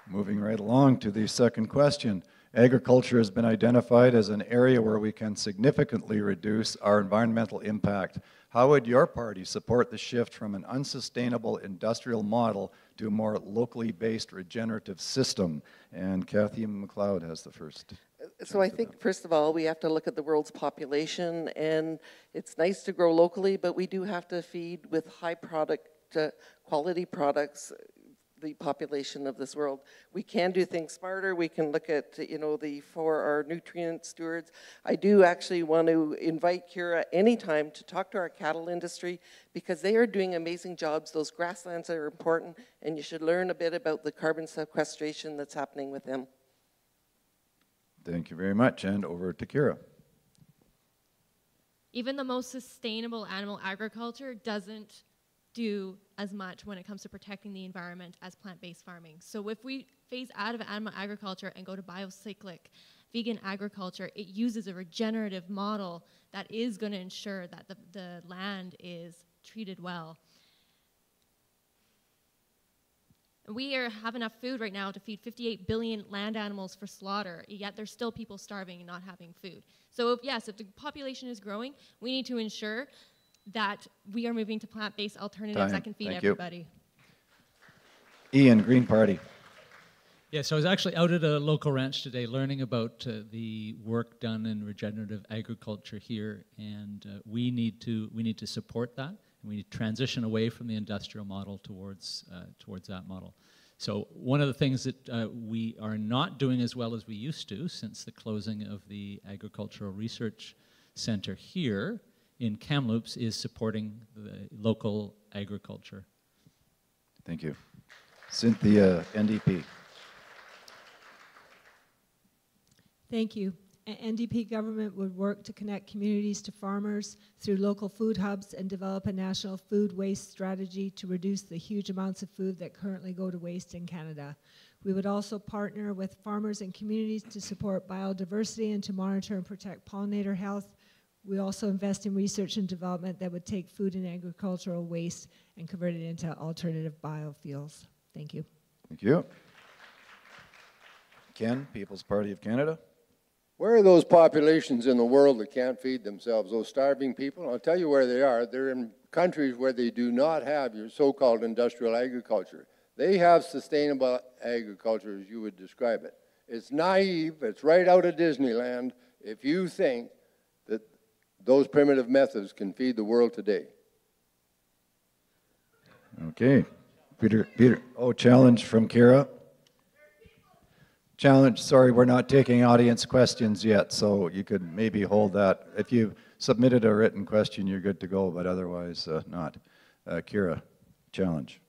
Moving right along to the second question. Agriculture has been identified as an area where we can significantly reduce our environmental impact. How would your party support the shift from an unsustainable industrial model to a more locally based regenerative system? And Kathy McLeod has the first. So I think, first of all, we have to look at the world's population, and it's nice to grow locally, but we do have to feed with high product, quality products, the population of this world. We can do things smarter. We can look at, for our nutrient stewards. I do actually want to invite Kira anytime to talk to our cattle industry because they are doing amazing jobs. Those grasslands are important, and you should learn a bit about the carbon sequestration that's happening with them. Thank you very much, and over to Kira. Even the most sustainable animal agriculture doesn't do as much when it comes to protecting the environment as plant-based farming. So if we phase out of animal agriculture and go to biocyclic vegan agriculture, it uses a regenerative model that is going to ensure that the land is treated well. We have enough food right now to feed 58 billion land animals for slaughter, yet there's still people starving and not having food. So if the population is growing, we need to ensure that we are moving to plant-based alternatives that can feed everybody. Ian, Green Party. Yeah, so I was actually out at a local ranch today learning about the work done in regenerative agriculture here, and we need to support that. And we need to transition away from the industrial model towards that model. So one of the things that we are not doing as well as we used to since the closing of the Agricultural Research Center here in Kamloops is supporting the local agriculture. Thank you. Cynthia, NDP. Thank you. NDP government would work to connect communities to farmers through local food hubs and develop a national food waste strategy to reduce the huge amounts of food that currently go to waste in Canada. We would also partner with farmers and communities to support biodiversity and to monitor and protect pollinator health. We also invest in research and development that would take food and agricultural waste and convert it into alternative biofuels. Thank you. Thank you. Ken, People's Party of Canada. Where are those populations in the world that can't feed themselves, those starving people? I'll tell you where they are. They're in countries where they do not have your so-called industrial agriculture. They have sustainable agriculture, as you would describe it. It's naive, it's right out of Disneyland, if you think that those primitive methods can feed the world today. Okay. Peter, challenge from Kira. Challenge, sorry, we're not taking audience questions yet, so you could maybe hold that. If you submitted a written question, you're good to go, but otherwise not. Kira, challenge.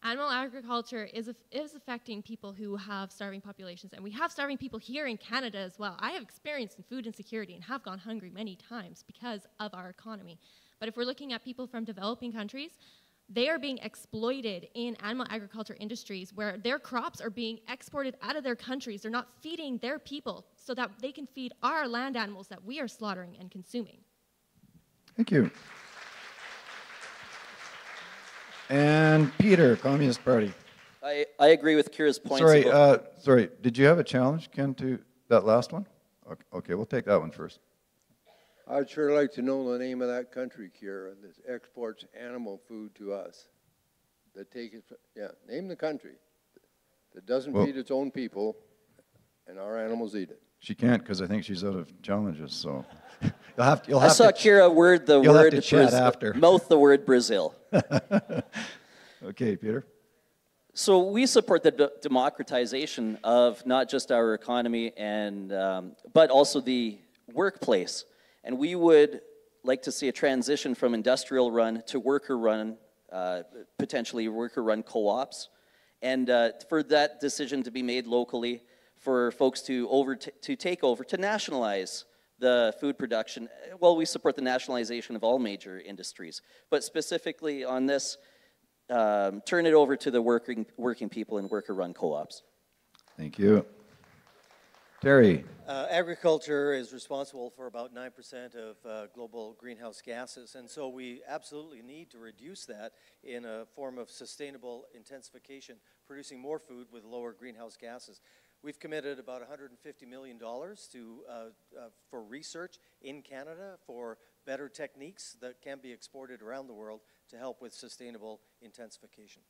Animal agriculture is affecting people who have starving populations, and we have starving people here in Canada as well. I have experienced food insecurity and have gone hungry many times because of our economy. But if we're looking at people from developing countries, they are being exploited in animal agriculture industries where their crops are being exported out of their countries. They're not feeding their people so that they can feed our land animals that we are slaughtering and consuming. Thank you. And Peter, Communist Party. I agree with Kira's points. Sorry, did you have a challenge, Ken, to that last one? Okay, we'll take that one first. I'd sure like to know the name of that country, Kira, that exports animal food to us. That take it, name the country that doesn't feed its own people, and our animals eat it. She can't because I think she's out of challenges. So I saw Kira word the word Brazil, mouth the word Brazil. Okay, Peter. So we support the democratization of not just our economy and but also the workplace. And we would like to see a transition from industrial run to worker run, potentially worker run co-ops. And for that decision to be made locally, for folks to take over, to nationalize the food production. Well, we support the nationalization of all major industries. But specifically on this, turn it over to the working people and worker run co-ops. Thank you. Terry. Agriculture is responsible for about 9% of global greenhouse gases, and so we absolutely need to reduce that in a form of sustainable intensification, producing more food with lower greenhouse gases. We've committed about $150 million for research in Canada for better techniques that can be exported around the world to help with sustainable intensification.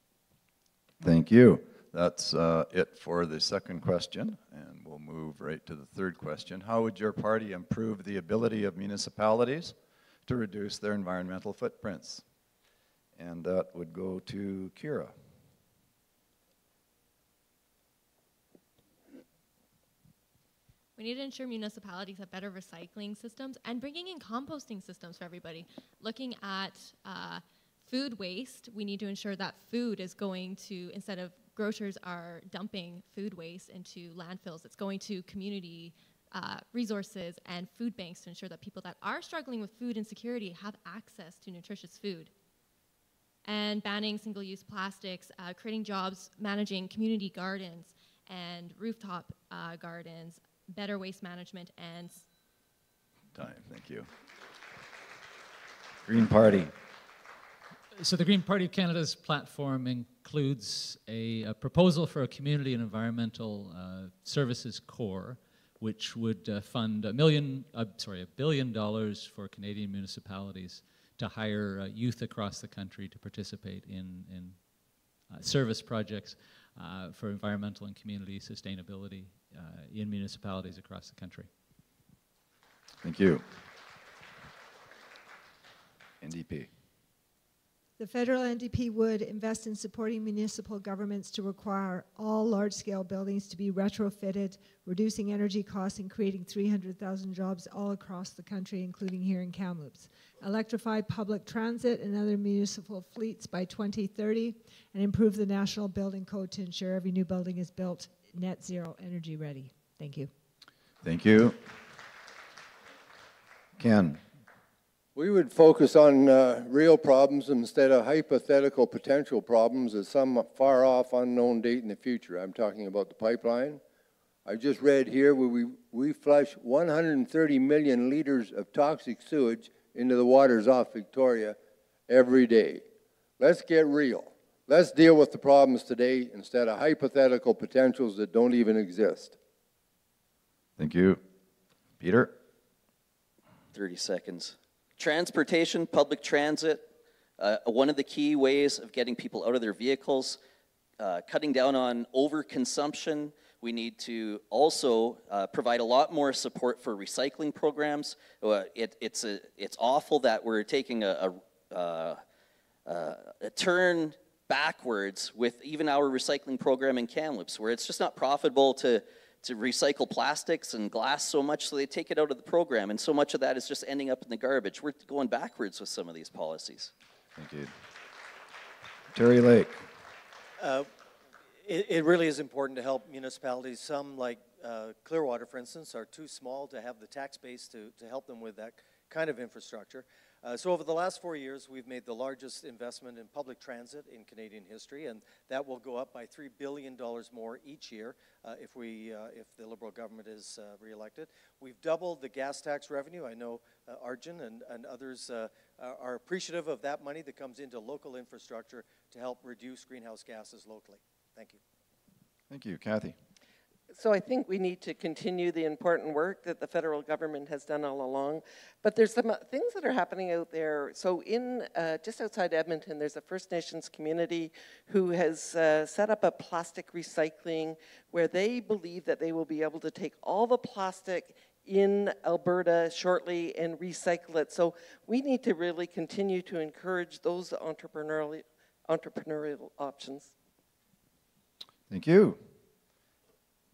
Thank you. That's it for the second question, and we'll move right to the third question. How would your party improve the ability of municipalities to reduce their environmental footprints? And that would go to Kira. We need to ensure municipalities have better recycling systems and bringing in composting systems for everybody. Looking at food waste, we need to ensure that food is going to, instead of grocers are dumping food waste into landfills, it's going to community resources and food banks to ensure that people that are struggling with food insecurity have access to nutritious food. and banning single-use plastics, creating jobs, managing community gardens and rooftop gardens, better waste management, and... Time, thank you. Green Party. So the Green Party of Canada's platform includes a proposal for a community and environmental services core, which would fund $1 billion for Canadian municipalities to hire youth across the country to participate in service projects for environmental and community sustainability in municipalities across the country. Thank you. NDP. The federal NDP would invest in supporting municipal governments to require all large-scale buildings to be retrofitted, reducing energy costs and creating 300,000 jobs all across the country, including here in Kamloops. Electrify public transit and other municipal fleets by 2030, and improve the national building code to ensure every new building is built net zero energy ready. Thank you. Thank you. Ken. We would focus on real problems instead of hypothetical potential problems at some far off unknown date in the future. I'm talking about the pipeline. I just read here where we flush 130 million liters of toxic sewage into the waters off Victoria every day. Let's get real. Let's deal with the problems today instead of hypothetical potentials that don't even exist. Thank you. Peter? 30 seconds. Transportation, public transit, one of the key ways of getting people out of their vehicles, cutting down on overconsumption. We need to also provide a lot more support for recycling programs. It's awful that we're taking a turn backwards with even our recycling program in Kamloops, where it's just not profitable to recycle plastics and glass so much, so they take it out of the program, and so much of that is just ending up in the garbage. We're going backwards with some of these policies. Thank you. Terry Lake. It really is important to help municipalities. Some, like Clearwater, for instance, are too small to have the tax base to help them with that kind of infrastructure. So over the last 4 years, we've made the largest investment in public transit in Canadian history, and that will go up by $3 billion more each year if the Liberal government is re-elected. We've doubled the gas tax revenue. I know Arjun and others are appreciative of that money that comes into local infrastructure to help reduce greenhouse gases locally. Thank you. Thank you. Kathy. So I think we need to continue the important work that the federal government has done all along. But there's some things that are happening out there. So in just outside Edmonton, there's a First Nations community who has set up a plastic recycling where they believe that they will be able to take all the plastic in Alberta shortly and recycle it. So we need to really continue to encourage those entrepreneurial options. Thank you.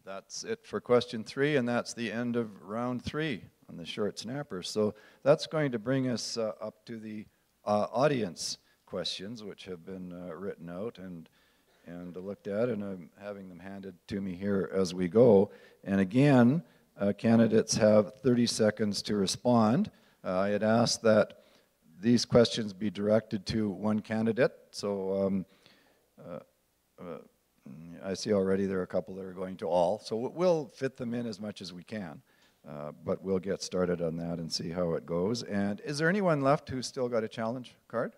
That's it for question 3, and that's the end of round 3 on the short snapper. So that's going to bring us up to the audience questions, which have been written out and looked at, and I'm having them handed to me here as we go. And again, candidates have 30 seconds to respond. I had asked that these questions be directed to one candidate. So I see already there are a couple that are going to all. So we'll fit them in as much as we can. But we'll get started on that and see how it goes. And is there anyone left who's still got a challenge card?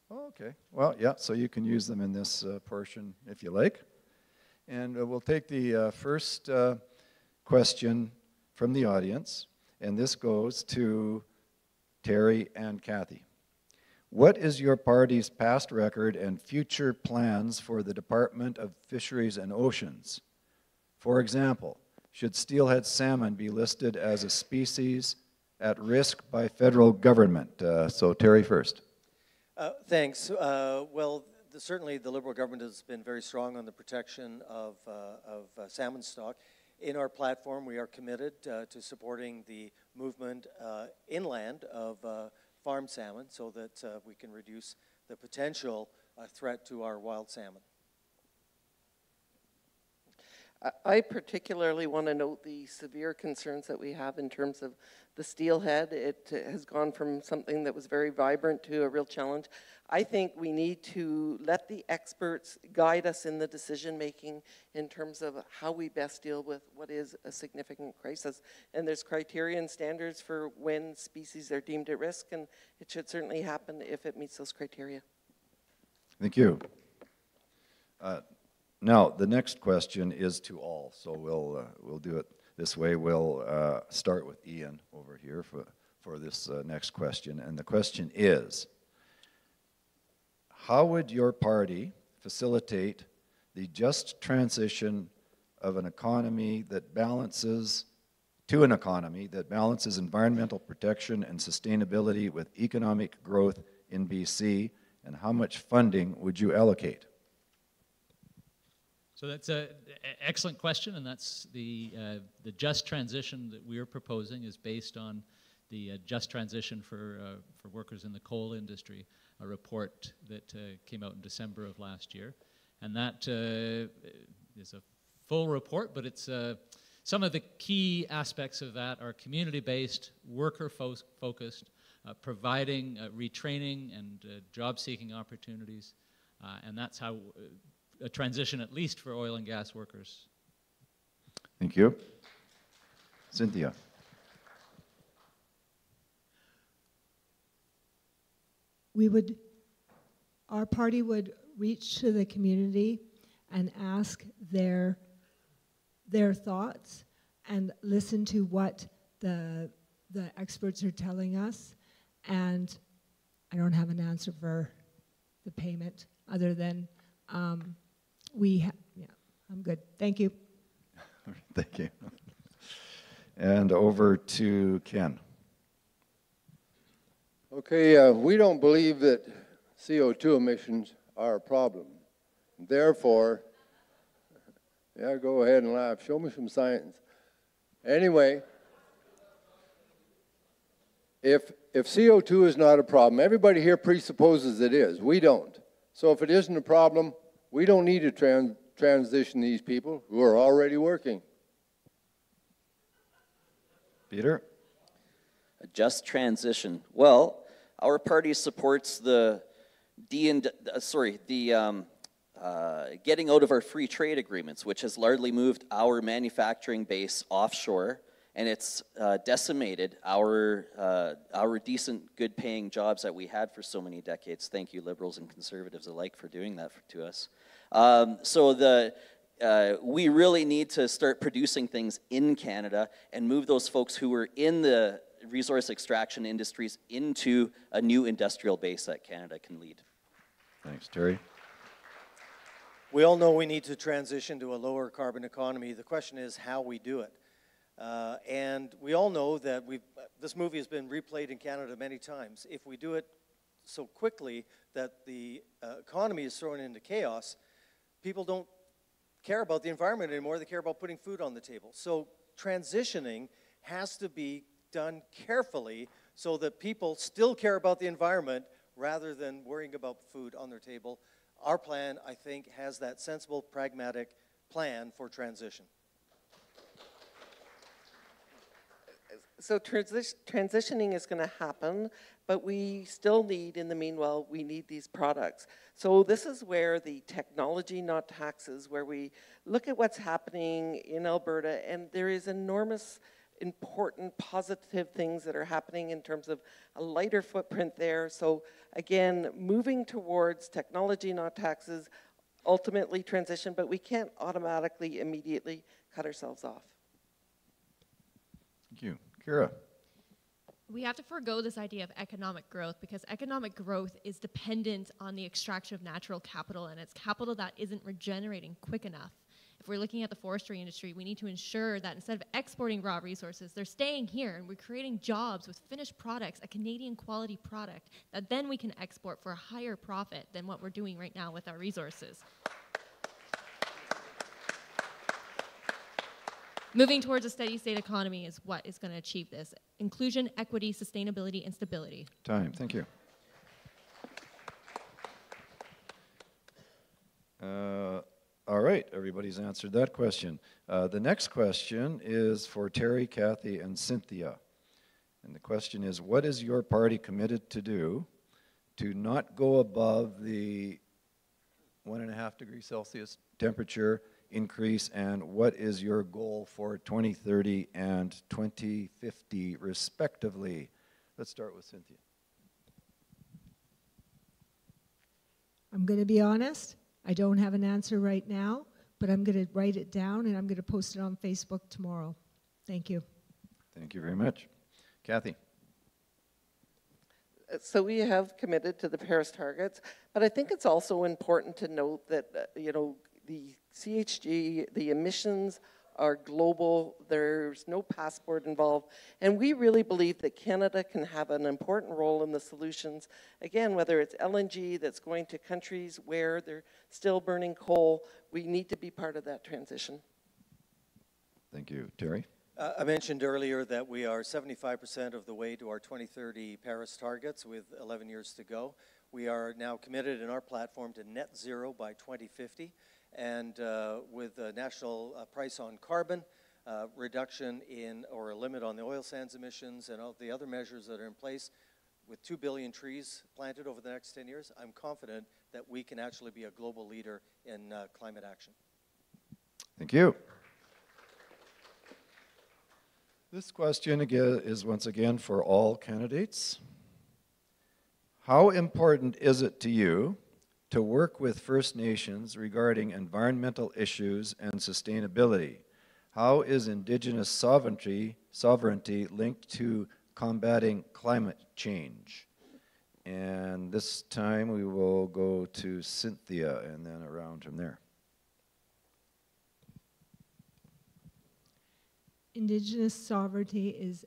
Oh, okay. Well, yeah, so you can use them in this portion if you like. And we'll take the first question from the audience. And this goes to Terry and Kathy. What is your party's past record and future plans for the Department of Fisheries and Oceans? For example, should steelhead salmon be listed as a species at risk by federal government? So Terry first. Thanks. Well, certainly the Liberal government has been very strong on the protection of salmon stock. In our platform, we are committed to supporting the movement inland of farm salmon so that we can reduce the potential threat to our wild salmon. I particularly want to note the severe concerns that we have in terms of the steelhead. It has gone from something that was very vibrant to a real challenge. I think we need to let the experts guide us in the decision making in terms of how we best deal with what is a significant crisis. And there's criteria and standards for when species are deemed at risk, and it should certainly happen if it meets those criteria. Thank you. Now, the next question is to all, so we'll do it this way. We'll start with Ian over here for this next question. And the question is, how would your party facilitate the just transition of an economy that balances, to an economy that balances environmental protection and sustainability with economic growth in BC, and how much funding would you allocate? So that's an excellent question, and that's the just transition that we are proposing is based on the just transition for workers in the coal industry, a report that came out in December of last year. And that is a full report, but it's some of the key aspects of that are community-based, worker-focused, providing retraining and job-seeking opportunities, and that's how a transition, at least for oil and gas workers. Thank you. Cynthia. Our party would reach to the community and ask their thoughts and listen to what the experts are telling us. And I don't have an answer for the payment other than yeah, I'm good. Thank you. Thank you. And over to Ken. Okay, we don't believe that CO2 emissions are a problem. Therefore, yeah, go ahead and laugh. Show me some science. Anyway, if CO2 is not a problem, everybody here presupposes it is. We don't. So if it isn't a problem, we don't need to transition these people who are already working. Peter? A just transition. Well, our party supports the getting out of our free trade agreements, which has largely moved our manufacturing base offshore, and it's decimated our decent, good-paying jobs that we had for so many decades. Thank you, Liberals and Conservatives alike, for doing that to us. We really need to start producing things in Canada and move those folks who were in the resource extraction industries into a new industrial base that Canada can lead. Thanks, Terry. We all know we need to transition to a lower carbon economy. The question is how we do it. And we all know that this movie has been replayed in Canada many times. If we do it so quickly that the economy is thrown into chaos, people don't care about the environment anymore. They care about putting food on the table. So transitioning has to be done carefully so that people still care about the environment rather than worrying about food on their table. Our plan, I think, has that sensible, pragmatic plan for transition. So transitioning is going to happen, but we still need, in the meanwhile, we need these products. So this is where the technology, not taxes, where we look at what's happening in Alberta, and there is enormous, important, positive things that are happening in terms of a lighter footprint there. So again, moving towards technology, not taxes, ultimately transition, but we can't automatically, immediately cut ourselves off. Thank you. Kira. We have to forego this idea of economic growth because economic growth is dependent on the extraction of natural capital, and it's capital that isn't regenerating quick enough. If we're looking at the forestry industry, we need to ensure that instead of exporting raw resources, they're staying here and we're creating jobs with finished products, a Canadian quality product that then we can export for a higher profit than what we're doing right now with our resources. Moving towards a steady state economy is what is going to achieve this. Inclusion, equity, sustainability, and stability. Time, thank you. All right, everybody's answered that question. The next question is for Terry, Kathy, and Cynthia. And the question is, what is your party committed to do to not go above the 1.5 degrees Celsius temperature increase, and what is your goal for 2030 and 2050 respectively? Let's start with Cynthia. I'm going to be honest, I don't have an answer right now, but I'm going to write it down and I'm going to post it on Facebook tomorrow. Thank you. Thank you very much. Kathy. So we have committed to the Paris targets, but I think it's also important to note that, the CHG, the emissions are global. There's no passport involved. And we really believe that Canada can have an important role in the solutions. Again, whether it's LNG that's going to countries where they're still burning coal, we need to be part of that transition. Thank you. Terry? I mentioned earlier that we are 75% of the way to our 2030 Paris targets with 11 years to go. We are now committed in our platform to net zero by 2050. And with a national price on carbon, reduction in or a limit on the oil sands emissions and all the other measures that are in place, with 2 billion trees planted over the next 10 years, I'm confident that we can actually be a global leader in climate action. Thank you. This question again is once again for all candidates. How important is it to you to work with First Nations regarding environmental issues and sustainability? How is Indigenous sovereignty linked to combating climate change? And this time we will go to Cynthia and then around from there. Indigenous sovereignty is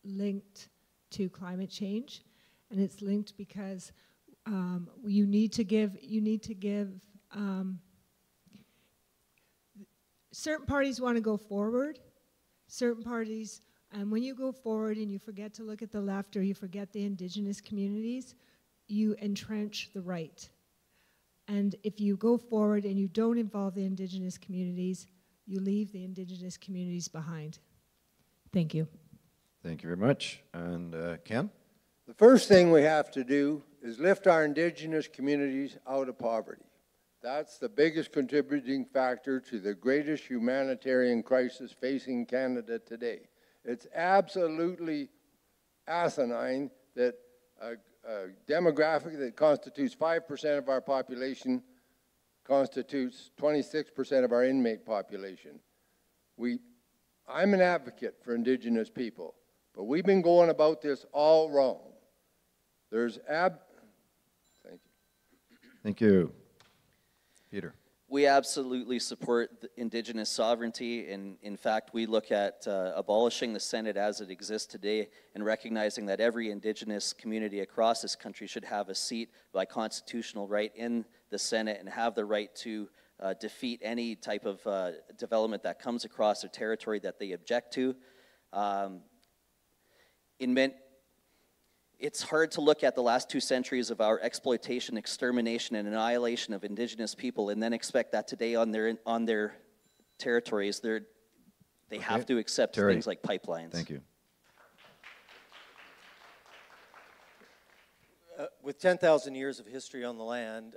linked to climate change, and it's linked because you need to give certain parties want to go forward, certain parties, and when you go forward and you forget to look at the left or you forget the Indigenous communities, you entrench the right. And if you go forward and you don't involve the Indigenous communities, you leave the Indigenous communities behind. Thank you. Thank you very much. And Ken? The first thing we have to do is lift our Indigenous communities out of poverty. That's the biggest contributing factor to the greatest humanitarian crisis facing Canada today. It's absolutely asinine that a demographic that constitutes 5% of our population constitutes 26% of our inmate population. I'm an advocate for Indigenous people, but we've been going about this all wrong. Thank you. Thank you. Peter. We absolutely support the Indigenous sovereignty, and in fact, we look at abolishing the Senate as it exists today and recognizing that every Indigenous community across this country should have a seat by constitutional right in the Senate and have the right to defeat any type of development that comes across their territory that they object to. It's hard to look at the last 2 centuries of our exploitation, extermination, and annihilation of Indigenous people and then expect that today on their territories they have to accept Terry. things like pipelines. Thank you. With 10,000 years of history on the land,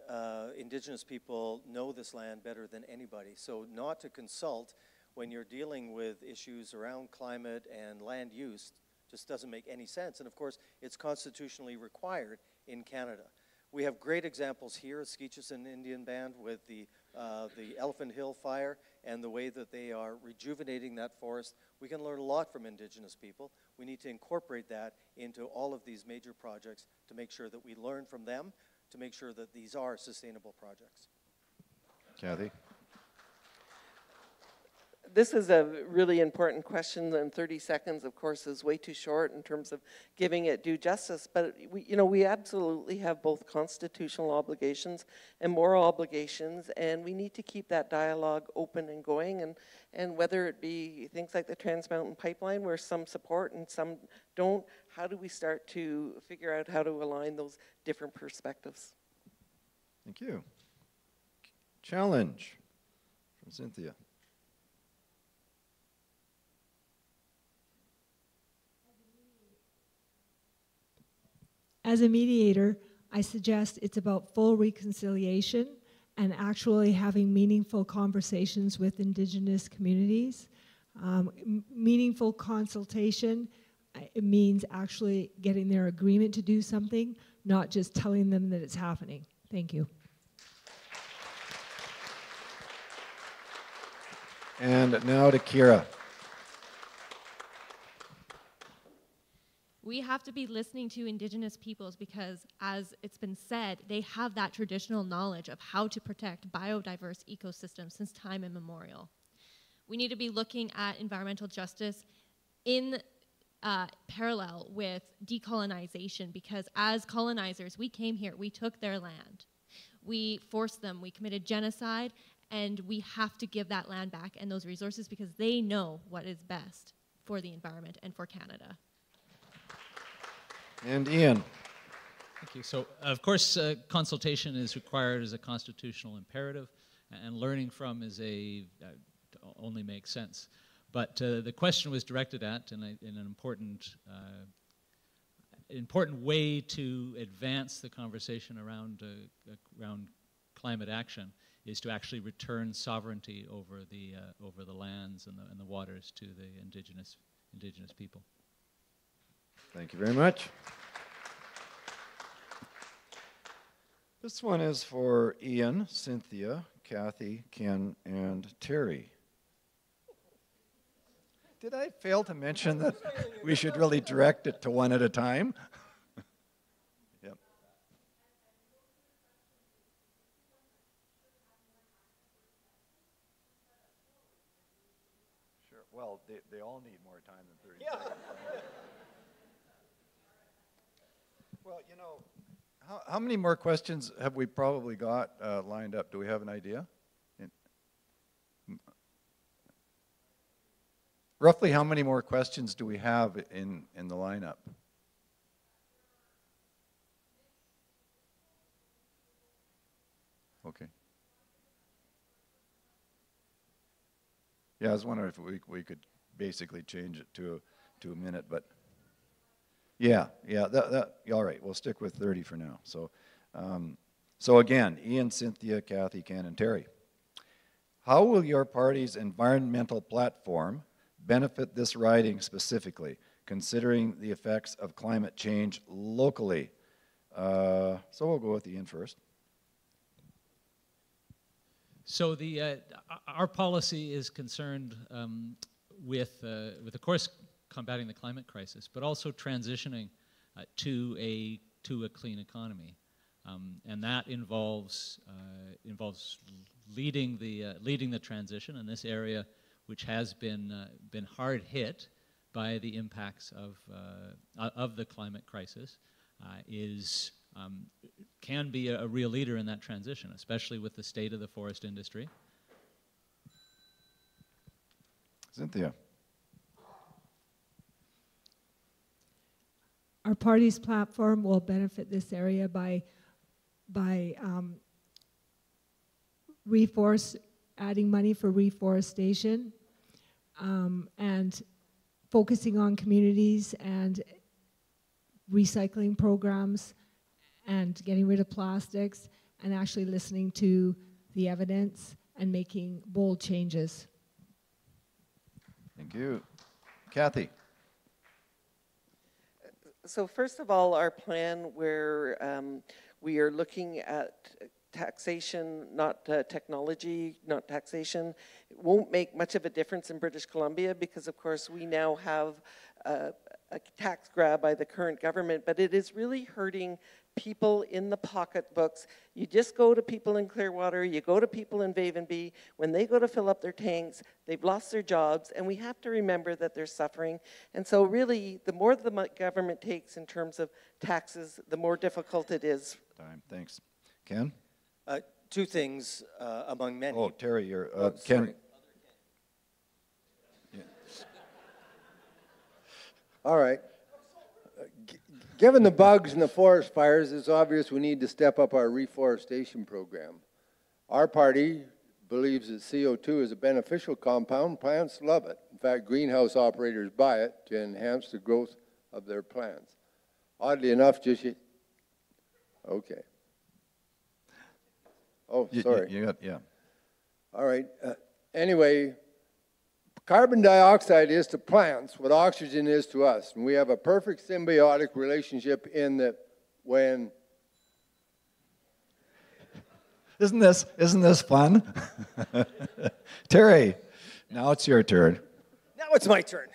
Indigenous people know this land better than anybody. So not to consult when you're dealing with issues around climate and land use just doesn't make any sense. And of course, it's constitutionally required in Canada. We have great examples here at Skeetchison Indian Band with the Elephant Hill fire and the way that they are rejuvenating that forest. We can learn a lot from Indigenous people. We need to incorporate that into all of these major projects to make sure that we learn from them, to make sure that these are sustainable projects. Kathy? This is a really important question, and 30 seconds, of course, is way too short in terms of giving it due justice. But we absolutely have both constitutional obligations and moral obligations, and we need to keep that dialogue open and going. And whether it be things like the Trans Mountain Pipeline, where some support and some don't, how do we start to figure out how to align those different perspectives? Thank you. Challenge. from Cynthia. As a mediator, I suggest it's about full reconciliation and actually having meaningful conversations with Indigenous communities. Meaningful consultation, it means actually getting their agreement to do something, not just telling them that it's happening. Thank you. And now to Kira. We have to be listening to Indigenous peoples because, as it's been said, they have that traditional knowledge of how to protect biodiverse ecosystems since time immemorial. We need to be looking at environmental justice in parallel with decolonization, because as colonizers, we came here, we took their land, we forced them, we committed genocide, and we have to give that land back and those resources because they know what is best for the environment and for Canada. And Ian. Thank you. So, of course, consultation is required as a constitutional imperative, and learning from is only makes sense. But the question was directed at, in an important way to advance the conversation around climate action, is to actually return sovereignty over the lands and the waters to the indigenous people. Thank you very much. This one is for Ian, Cynthia, Kathy, Ken, and Terry. Did I fail to mention that we should really direct it to one at a time? Yep. Sure. Well, they all need more time than 30 seconds. Well, you know, how many more questions have we probably got lined up? Do we have an idea? Roughly how many more questions do we have in the lineup? Okay. Yeah, I was wondering if we could basically change it to a minute, but yeah, all right, we'll stick with 30 for now. So again, Ian, Cynthia, Kathy, Ken, and Terry. How will your party's environmental platform benefit this riding specifically, considering the effects of climate change locally? So we'll go with Ian first. So our policy is concerned with, of course, combating the climate crisis, but also transitioning to a clean economy, and that involves leading the transition in this area, which has been hard hit by the impacts of the climate crisis, can be a real leader in that transition, especially with the state of the forest industry. Cynthia. Our party's platform will benefit this area by adding money for reforestation, and focusing on communities and recycling programs and getting rid of plastics, and actually listening to the evidence and making bold changes. Thank you. Kathy. So first of all, our plan where we are looking at taxation, not technology, not taxation. It won't make much of a difference in British Columbia because, of course, we now have a tax grab by the current government, but it is really hurting people in the pocketbooks. You just go to people in Clearwater, you go to people in Vavenby, when they go to fill up their tanks, they've lost their jobs, and we have to remember that they're suffering. And so really, the more the government takes in terms of taxes, the more difficult it is. Time, thanks. Ken? Two things among many. Oh, Terry, you're, Ken. Yeah. All right. Given the bugs and the forest fires, it's obvious we need to step up our reforestation program. Our party believes that CO2 is a beneficial compound. Plants love it. In fact, greenhouse operators buy it to enhance the growth of their plants. Oddly enough, okay. Oh, sorry. Yeah. All right. Anyway, carbon dioxide is to plants what oxygen is to us. And we have a perfect symbiotic relationship in that when... Isn't this fun? Terry, now it's your turn. Now it's my turn.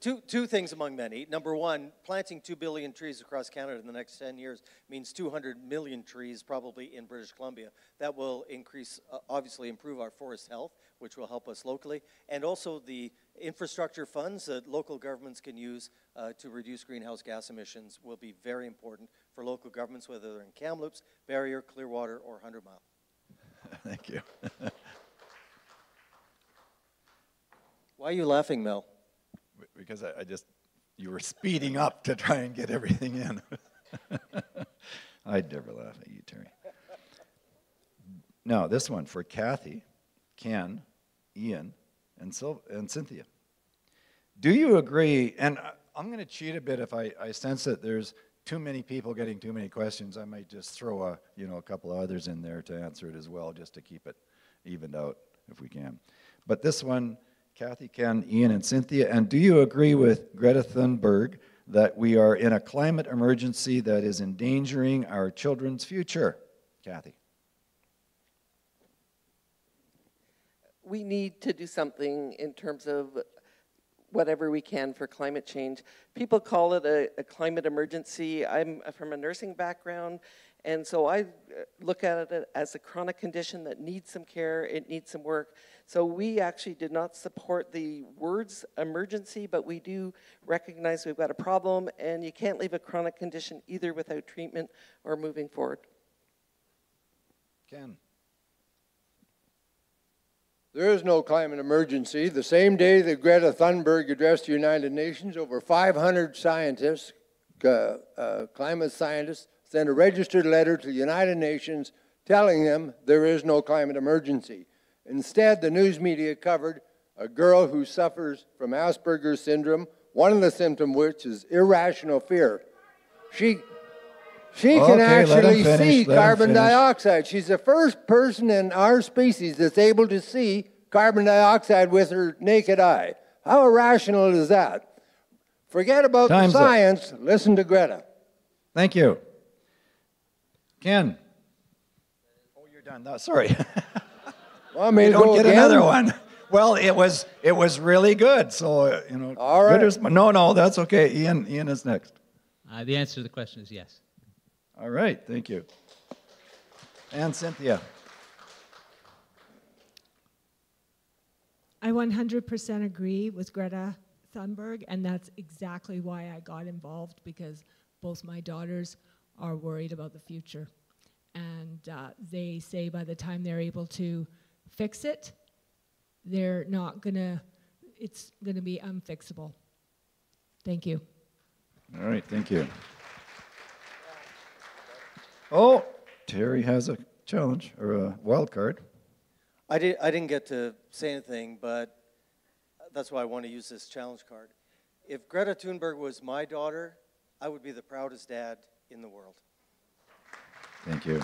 Two things among many. Number one, planting 2 billion trees across Canada in the next 10 years means 200 million trees probably in British Columbia. That will increase, obviously improve our forest health, which will help us locally, and also the infrastructure funds that local governments can use to reduce greenhouse gas emissions will be very important for local governments, whether they're in Kamloops, Barrier, Clearwater, or 100 Mile. Thank you. Why are you laughing, Mel? Because you were speeding up to try and get everything in. I'd never laugh at you, Terry. Now, this one for Kathy, Ken, Ian, and Cynthia. Do you agree, and I'm going to cheat a bit if I sense that there's too many people getting too many questions. I might just throw a couple of others in there to answer it as well, just to keep it evened out if we can. But this one, Kathy, Ken, Ian, and Cynthia, and do you agree with Greta Thunberg that we are in a climate emergency that is endangering our children's future? Kathy. We need to do something in terms of whatever we can for climate change. People call it a climate emergency. I'm from a nursing background, and so I look at it as a chronic condition that needs some care, it needs some work. So we actually did not support the words emergency, but we do recognize we've got a problem, and you can't leave a chronic condition either without treatment or moving forward. Ken. There is no climate emergency. The same day that Greta Thunberg addressed the United Nations, over 500 scientists, climate scientists, sent a registered letter to the United Nations telling them there is no climate emergency. Instead, the news media covered a girl who suffers from Asperger's syndrome, one of the symptoms which is irrational fear. She can actually see carbon dioxide. She's the first person in our species that's able to see carbon dioxide with her naked eye. How irrational is that? Forget about the science. Listen to Greta. Thank you. Ken. Oh, you're done. No, sorry. Well, maybe don't get another one. Well, it was really good. So All right. No, that's okay. Ian is next. The answer to the question is yes. All right, thank you. And Cynthia. I 100% agree with Greta Thunberg, and that's exactly why I got involved, because both my daughters are worried about the future. And they say by the time they're able to fix it, it's gonna be unfixable. Thank you. All right, thank you. Oh, Terry has a challenge, or a wild card. I didn't get to say anything, but that's why I want to use this challenge card. If Greta Thunberg was my daughter, I would be the proudest dad in the world. Thank you.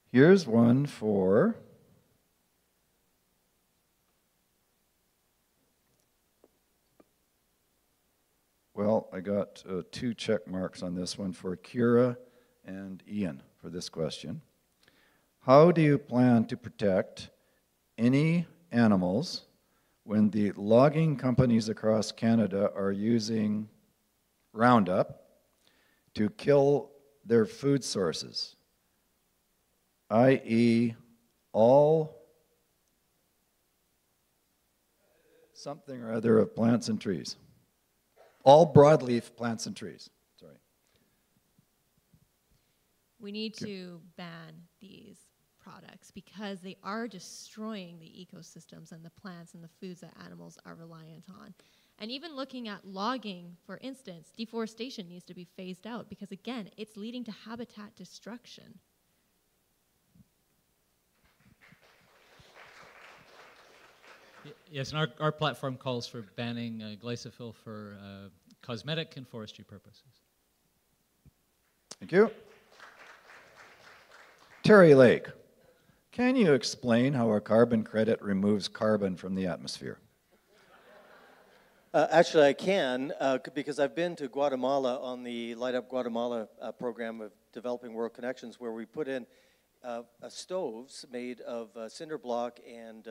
Here's one for... Well, I got 2 check marks on this one for Kira and Ian for this question. How do you plan to protect any animals when the logging companies across Canada are using Roundup to kill their food sources, i.e. all something or other of plants and trees? All broadleaf plants and trees. Sorry. We need to ban these products because they are destroying the ecosystems and the plants and the foods that animals are reliant on. And even looking at logging, for instance, deforestation needs to be phased out because, again, it's leading to habitat destruction. Yes, and our platform calls for banning glyphosate for cosmetic and forestry purposes. Thank you. Terry Lake, can you explain how a carbon credit removes carbon from the atmosphere? Actually, I can, because I've been to Guatemala on the Light Up Guatemala program of Developing World Connections, where we put in stoves made of cinder block and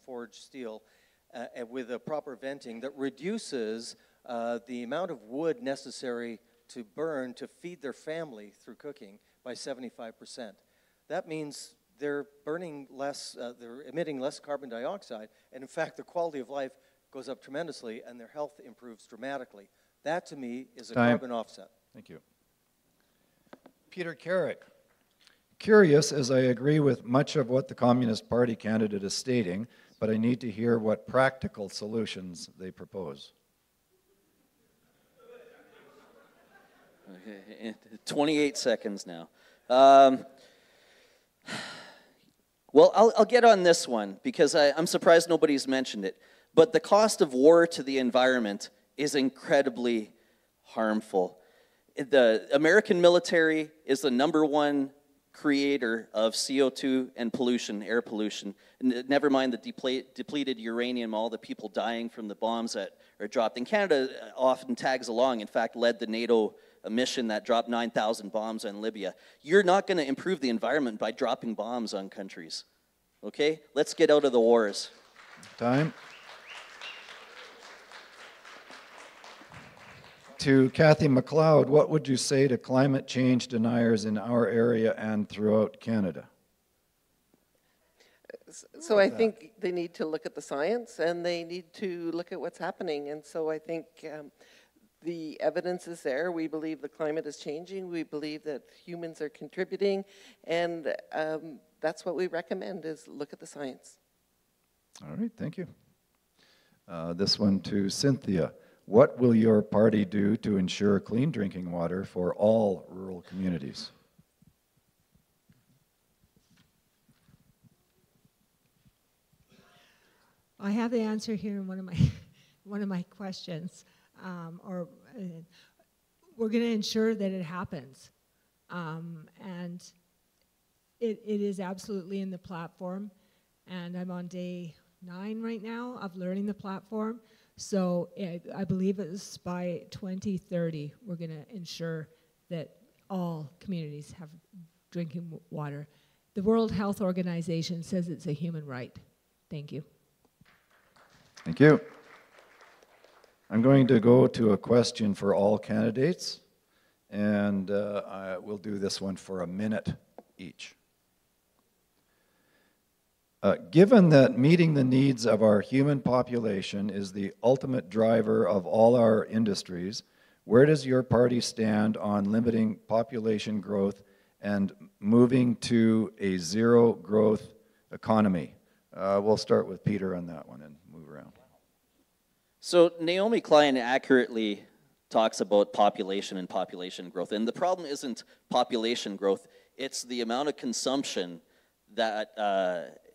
forged steel with a proper venting that reduces the amount of wood necessary to burn to feed their family through cooking by 75%. That means they're burning less, they're emitting less carbon dioxide, and in fact, the quality of life goes up tremendously and their health improves dramatically. That, to me, is a carbon offset. Thank you. Peter Carrick. Curious, as I agree with much of what the Communist Party candidate is stating, but I need to hear what practical solutions they propose. Okay, 28 seconds now. Well, I'll get on this one because I'm surprised nobody's mentioned it. But the cost of war to the environment is incredibly harmful. The American military is the #1 creator of CO2 and pollution, air pollution. Never mind the depleted uranium, all the people dying from the bombs that are dropped. And Canada often tags along, in fact, led the NATO mission that dropped 9,000 bombs on Libya. You're not going to improve the environment by dropping bombs on countries. Okay? Let's get out of the wars. Time. To Kathy McLeod, what would you say to climate change deniers in our area and throughout Canada? So I think they need to look at the science and they need to look at what's happening. And so I think the evidence is there. We believe the climate is changing. We believe that humans are contributing. And that's what we recommend is look at the science. All right, thank you. This one to Cynthia. What will your party do to ensure clean drinking water for all rural communities? I have the answer here in one of my questions. We're going to ensure that it happens, and it is absolutely in the platform. And I'm on day 9 right now of learning the platform. So I believe it's by 2030 we're going to ensure that all communities have drinking water. The World Health Organization says it's a human right. Thank you. Thank you. I'm going to go to a question for all candidates, and we'll do this one for a minute each. Given that meeting the needs of our human population is the ultimate driver of all our industries, where does your party stand on limiting population growth and moving to a zero growth economy? We'll start with Peter on that one and move around. So Naomi Klein accurately talks about population and population growth. And the problem isn't population growth, it's the amount of consumption that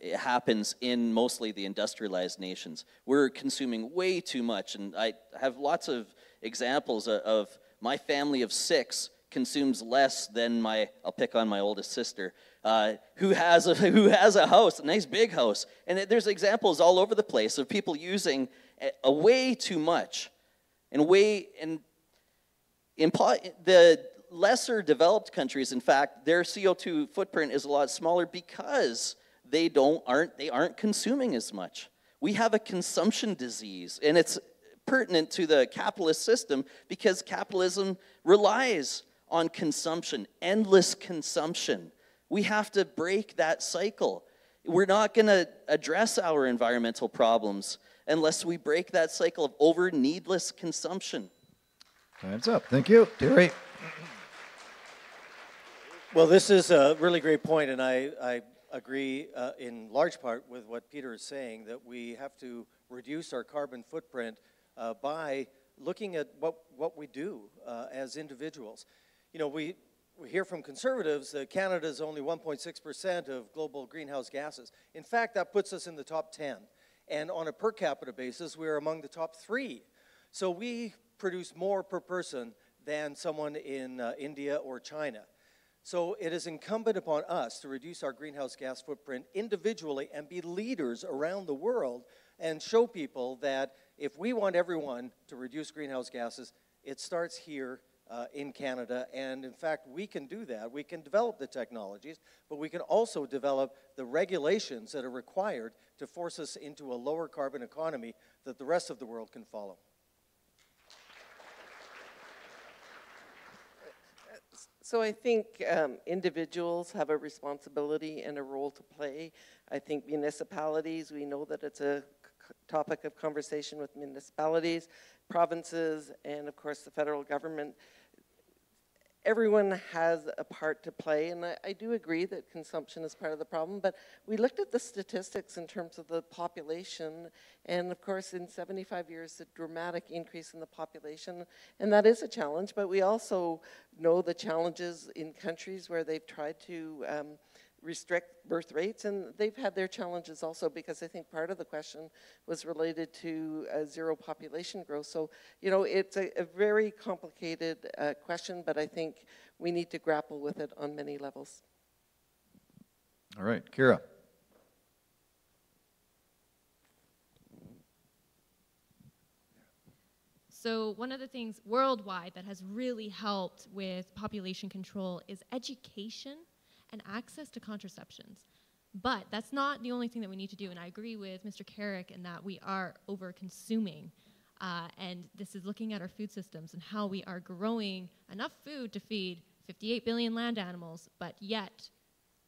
it happens in mostly the industrialized nations. We're consuming way too much, and I have lots of examples of my family of 6 consumes less than I'll pick on my oldest sister, who has a house, a nice big house, and there's examples all over the place of people using a way too much, the lesser developed countries, in fact, their CO2 footprint is a lot smaller because they aren't consuming as much. We have a consumption disease, and it's pertinent to the capitalist system because capitalism relies on consumption, endless consumption. We have to break that cycle. We're not going to address our environmental problems unless we break that cycle of needless consumption. Time's up. Thank you. Terry. Well, this is a really great point, and I agree in large part with what Peter is saying, that we have to reduce our carbon footprint by looking at what we do as individuals. You know, we hear from conservatives that Canada is only 1.6% of global greenhouse gases. In fact, that puts us in the top 10. And on a per capita basis, we're among the top 3. So we produce more per person than someone in India or China. So it is incumbent upon us to reduce our greenhouse gas footprint individually and be leaders around the world and show people that if we want everyone to reduce greenhouse gases, it starts here in Canada. And in fact, we can do that. We can develop the technologies, but we can also develop the regulations that are required to force us into a lower carbon economy that the rest of the world can follow. So I think individuals have a responsibility and a role to play. I think municipalities, we know that it's a topic of conversation with municipalities, provinces, and of course the federal government. Everyone has a part to play, and I do agree that consumption is part of the problem, but we looked at the statistics in terms of the population, and of course in 75 years, a dramatic increase in the population, and that is a challenge, but we also know the challenges in countries where they've tried to restrict birth rates, and they've had their challenges also, because I think part of the question was related to zero population growth. So, you know, it's a very complicated question, but I think we need to grapple with it on many levels. All right, Kira. So one of the things worldwide that has really helped with population control is education and access to contraceptions. But that's not the only thing that we need to do, and I agree with Mr. Carrick in that we are over-consuming, and this is looking at our food systems and how we are growing enough food to feed 58 billion land animals, but yet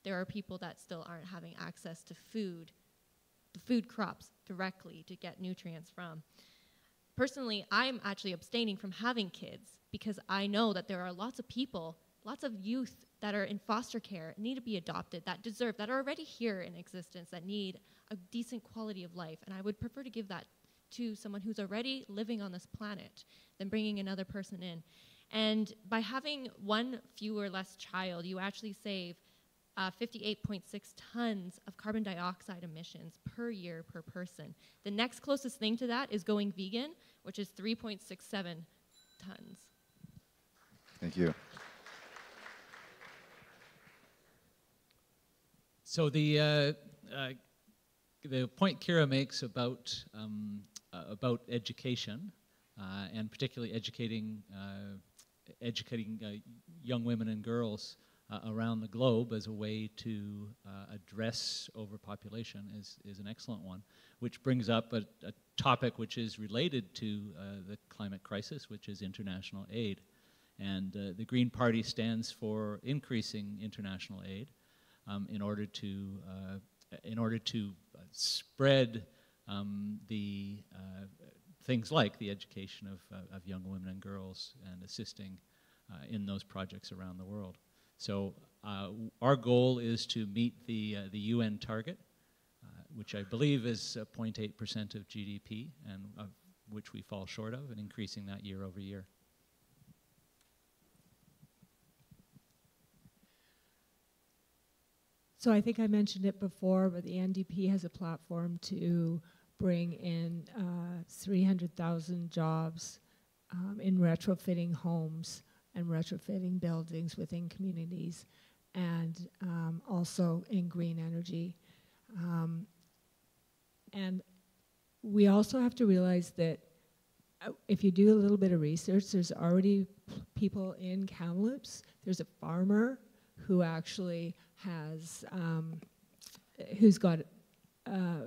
there are people that still aren't having access to food, the food crops directly to get nutrients from. Personally, I'm actually abstaining from having kids because I know that there are lots of people, lots of youth that are in foster care, need to be adopted, that deserve, that are already here in existence, that need a decent quality of life. And I would prefer to give that to someone who's already living on this planet than bringing another person in. And by having one fewer less child, you actually save 58.6 tons of carbon dioxide emissions per year per person. The next closest thing to that is going vegan, which is 3.67 tons. Thank you. So the point Kira makes about education, and particularly educating young women and girls around the globe as a way to address overpopulation is an excellent one, which brings up a topic which is related to the climate crisis, which is international aid. And the Green Party stands for increasing international aid. In order to spread the things like the education of young women and girls and assisting in those projects around the world. So our goal is to meet the UN target, which I believe is 0.8% of GDP, and of which we fall short of, and increasing that year over year. So I think I mentioned it before, but the NDP has a platform to bring in 300,000 jobs in retrofitting homes and retrofitting buildings within communities, and also in green energy. And we also have to realize that if you do a little bit of research, there's already people in Kamloops. There's a farmer who actually has, who's got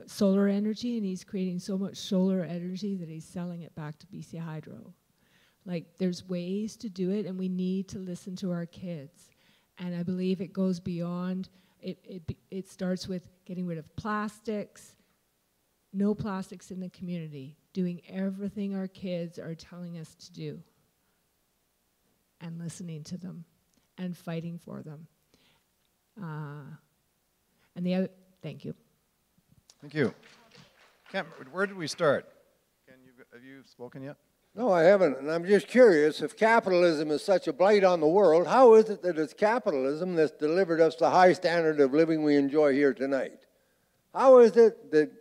solar energy, and he's creating so much solar energy that he's selling it back to BC Hydro. Like, there's ways to do it, and we need to listen to our kids. And I believe it goes beyond, it starts with getting rid of plastics, no plastics in the community, doing everything our kids are telling us to do, and listening to them, and fighting for them. And the other, thank you. Thank you. Where did we start? have you spoken yet? No, I haven't, and I'm just curious, if capitalism is such a blight on the world, how is it that it's capitalism that's delivered us the high standard of living we enjoy here tonight? How is it that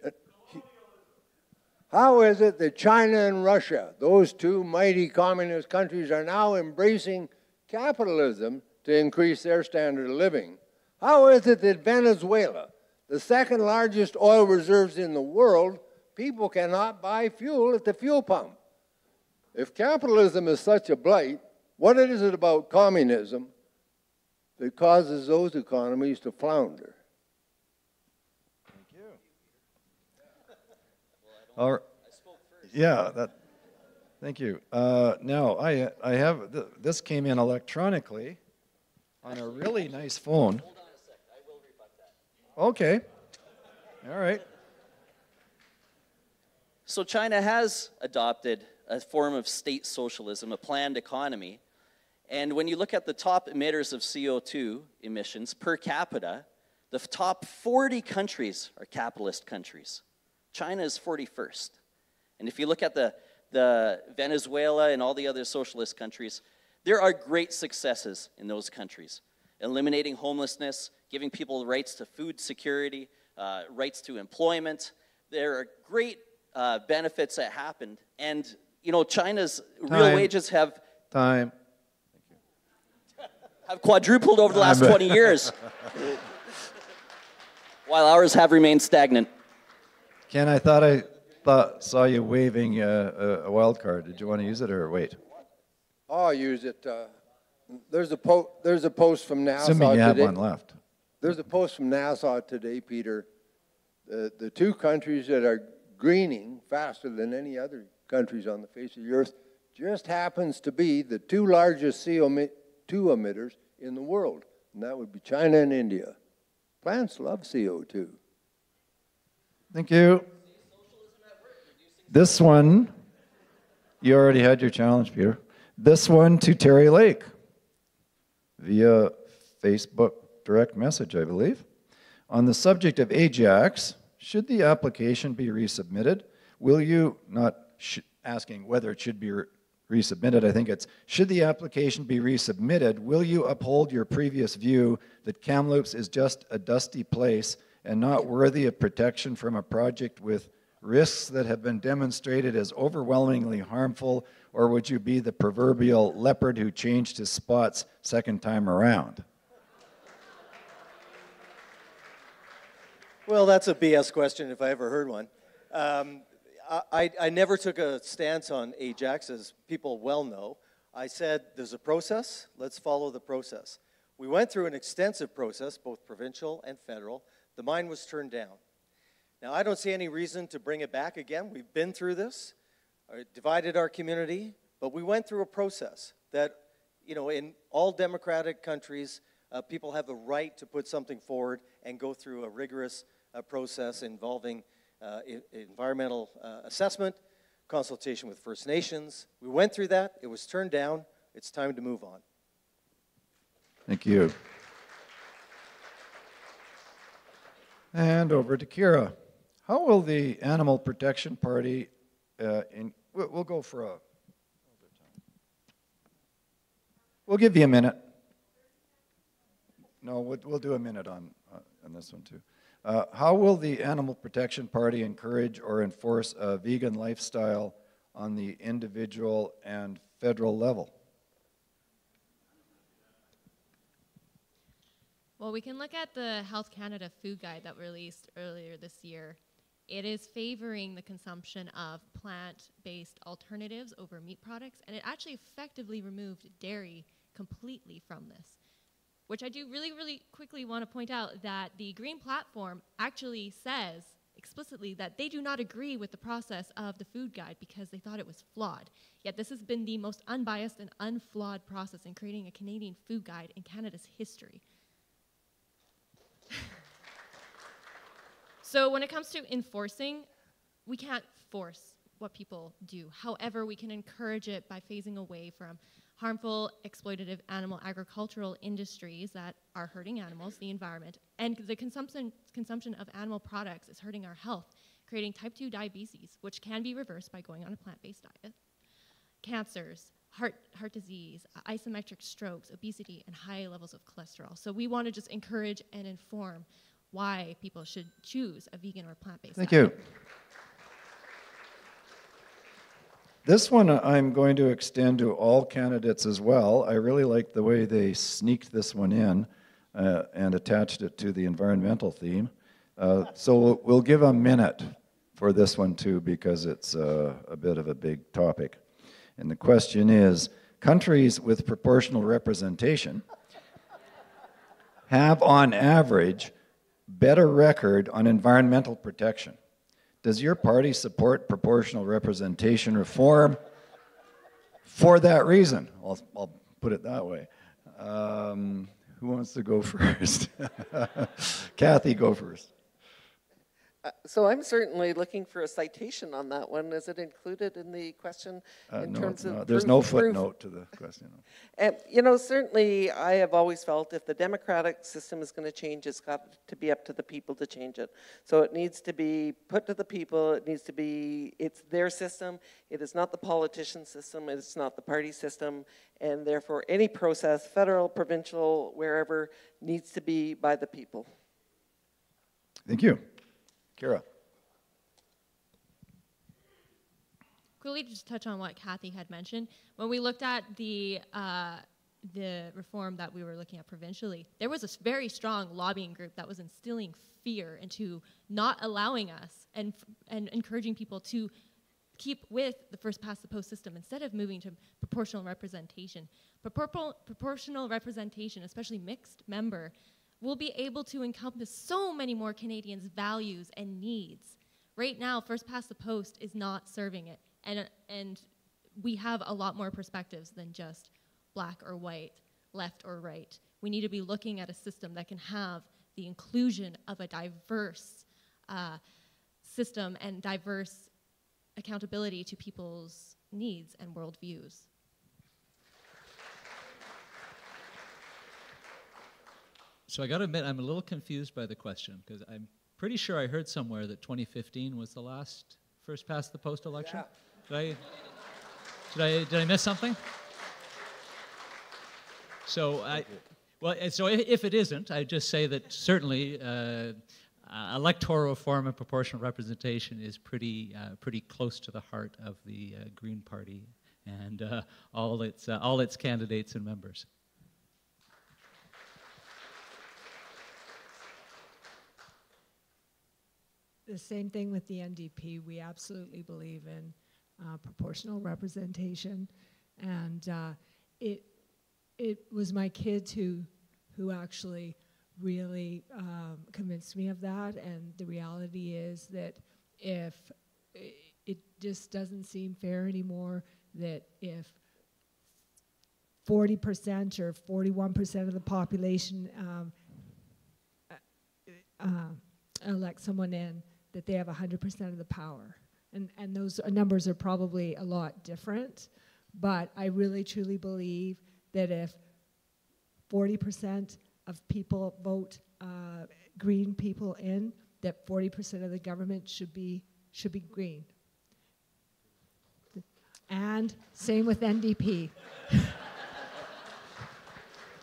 China and Russia, those two mighty communist countries, are now embracing capitalism to increase their standard of living? How is it that Venezuela, the second largest oil reserves in the world, people cannot buy fuel at the fuel pump? If capitalism is such a blight, what is it about communism that causes those economies to flounder? Thank you. Yeah, thank you. Now, I have, this came in electronically on a really nice phone. Hold on a sec. I will rebut that. Okay. All right. So China has adopted a form of state socialism, a planned economy. And when you look at the top emitters of CO2 emissions per capita, the top 40 countries are capitalist countries. China is 41st. And if you look at the Venezuela and all the other socialist countries, there are great successes in those countries. Eliminating homelessness, giving people the rights to food security, rights to employment. There are great benefits that happened. And, you know, China's real wages have quadrupled over the last 20 years, while ours have remained stagnant. Ken, I thought saw you waving a wild card. Did you want to use it or wait? I'll use it. There's a post from NASA Assuming you have today. one left. There's a post from NASA today, Peter. The two countries that are greening faster than any other countries on the face of the earth just happens to be the two largest CO2 emitters in the world, and that would be China and India. Plants love CO2. Thank you. This one, you already had your challenge, Peter. This one to Terry Lake via Facebook direct message, I believe. On the subject of Ajax, should the application be resubmitted? Will you, not asking whether it should be resubmitted, I think it's, should the application be resubmitted, will you uphold your previous view that Kamloops is just a dusty place and not worthy of protection from a project with risks that have been demonstrated as overwhelmingly harmful, or would you be the proverbial leopard who changed his spots second time around? Well, that's a BS question if I ever heard one. I never took a stance on Ajax, as people well know. I said, there's a process, let's follow the process. We went through an extensive process, both provincial and federal. The mine was turned down. Now, I don't see any reason to bring it back again. We've been through this. It divided our community, but we went through a process that, you know, in all democratic countries, people have the right to put something forward and go through a rigorous process involving environmental assessment, consultation with First Nations. We went through that. It was turned down. It's time to move on. Thank you. And over to Kira. How will the Animal Protection Party, we'll go for a, we'll give you a minute. No, we'll do a minute on this one too. How will the Animal Protection Party encourage or enforce a vegan lifestyle on the individual and federal level? Well, we can look at the Health Canada food guide that released earlier this year. It is favoring the consumption of plant-based alternatives over meat products, and it actually effectively removed dairy completely from this, which I do really, really quickly want to point out that the Green Platform actually says explicitly that they do not agree with the process of the food guide because they thought it was flawed. Yet this has been the most unbiased and unflawed process in creating a Canadian food guide in Canada's history. So when it comes to enforcing, we can't force what people do. However, we can encourage it by phasing away from harmful, exploitative animal agricultural industries that are hurting animals, the environment, and the consumption of animal products is hurting our health. creating type 2 diabetes, which can be reversed by going on a plant-based diet, cancers, heart disease, isometric strokes, obesity, and high levels of cholesterol. So we want to just encourage and inform why people should choose a vegan or plant-based diet. Thank you. This one I'm going to extend to all candidates as well. I really like the way they sneaked this one in and attached it to the environmental theme. So we'll give a minute for this one too, because it's a bit of a big topic. And the question is, countries with proportional representation have on average better record on environmental protection. Does your party support proportional representation reform for that reason? I'll put it that way. Who wants to go first? Kathy, go first. So I'm certainly looking for a citation on that one. Is it included in the question in terms of there's no footnote to the question. And, you know, certainly I have always felt if the democratic system is going to change, it's got to be up to the people to change it. So it needs to be put to the people. It needs to be, it's their system. It is not the politician system. It's not the party system. And therefore, any process, federal, provincial, wherever, needs to be by the people. Thank you. Kira. Quickly, just touch on what Kathy had mentioned. When we looked at the reform that we were looking at provincially, there was a very strong lobbying group that was instilling fear into not allowing us and encouraging people to keep with the first past the post system instead of moving to proportional representation. Proportional representation, especially mixed member, will be able to encompass so many more Canadians' values and needs. Right now, first past the post is not serving it, and we have a lot more perspectives than just black or white, left or right. We need to be looking at a system that can have the inclusion of a diverse system and diverse accountability to people's needs and worldviews. So I got to admit, I'm a little confused by the question, because I'm pretty sure I heard somewhere that 2015 was the last first past the post election. Yeah. Did I miss something? So if it isn't, I just say that certainly electoral reform and proportional representation is pretty close to the heart of the Green Party and all its candidates and members. The same thing with the NDP. We absolutely believe in proportional representation, and it was my kids who actually really convinced me of that. And the reality is that if it just doesn't seem fair anymore that if 40% or 41% of the population elect someone in, that they have 100% of the power. And those numbers are probably a lot different, but I really truly believe that if 40% of people vote green people in, that 40% of the government should be green. And same with NDP.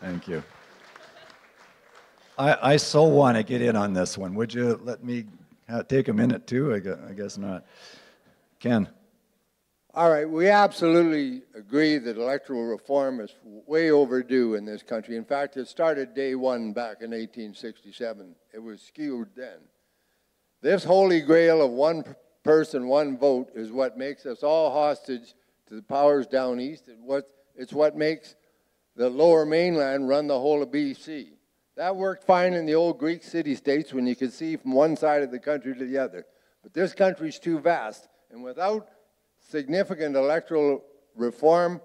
Thank you. I so want to get in on this one. Would you let me take a minute too? I guess not. Ken. All right, we absolutely agree that electoral reform is way overdue in this country. In fact, it started day one back in 1867. It was skewed then. This holy grail of one person, one vote is what makes us all hostage to the powers down east. It's what makes the lower mainland run the whole of BC. That worked fine in the old Greek city-states when you could see from one side of the country to the other. But this country's too vast, and without significant electoral reform,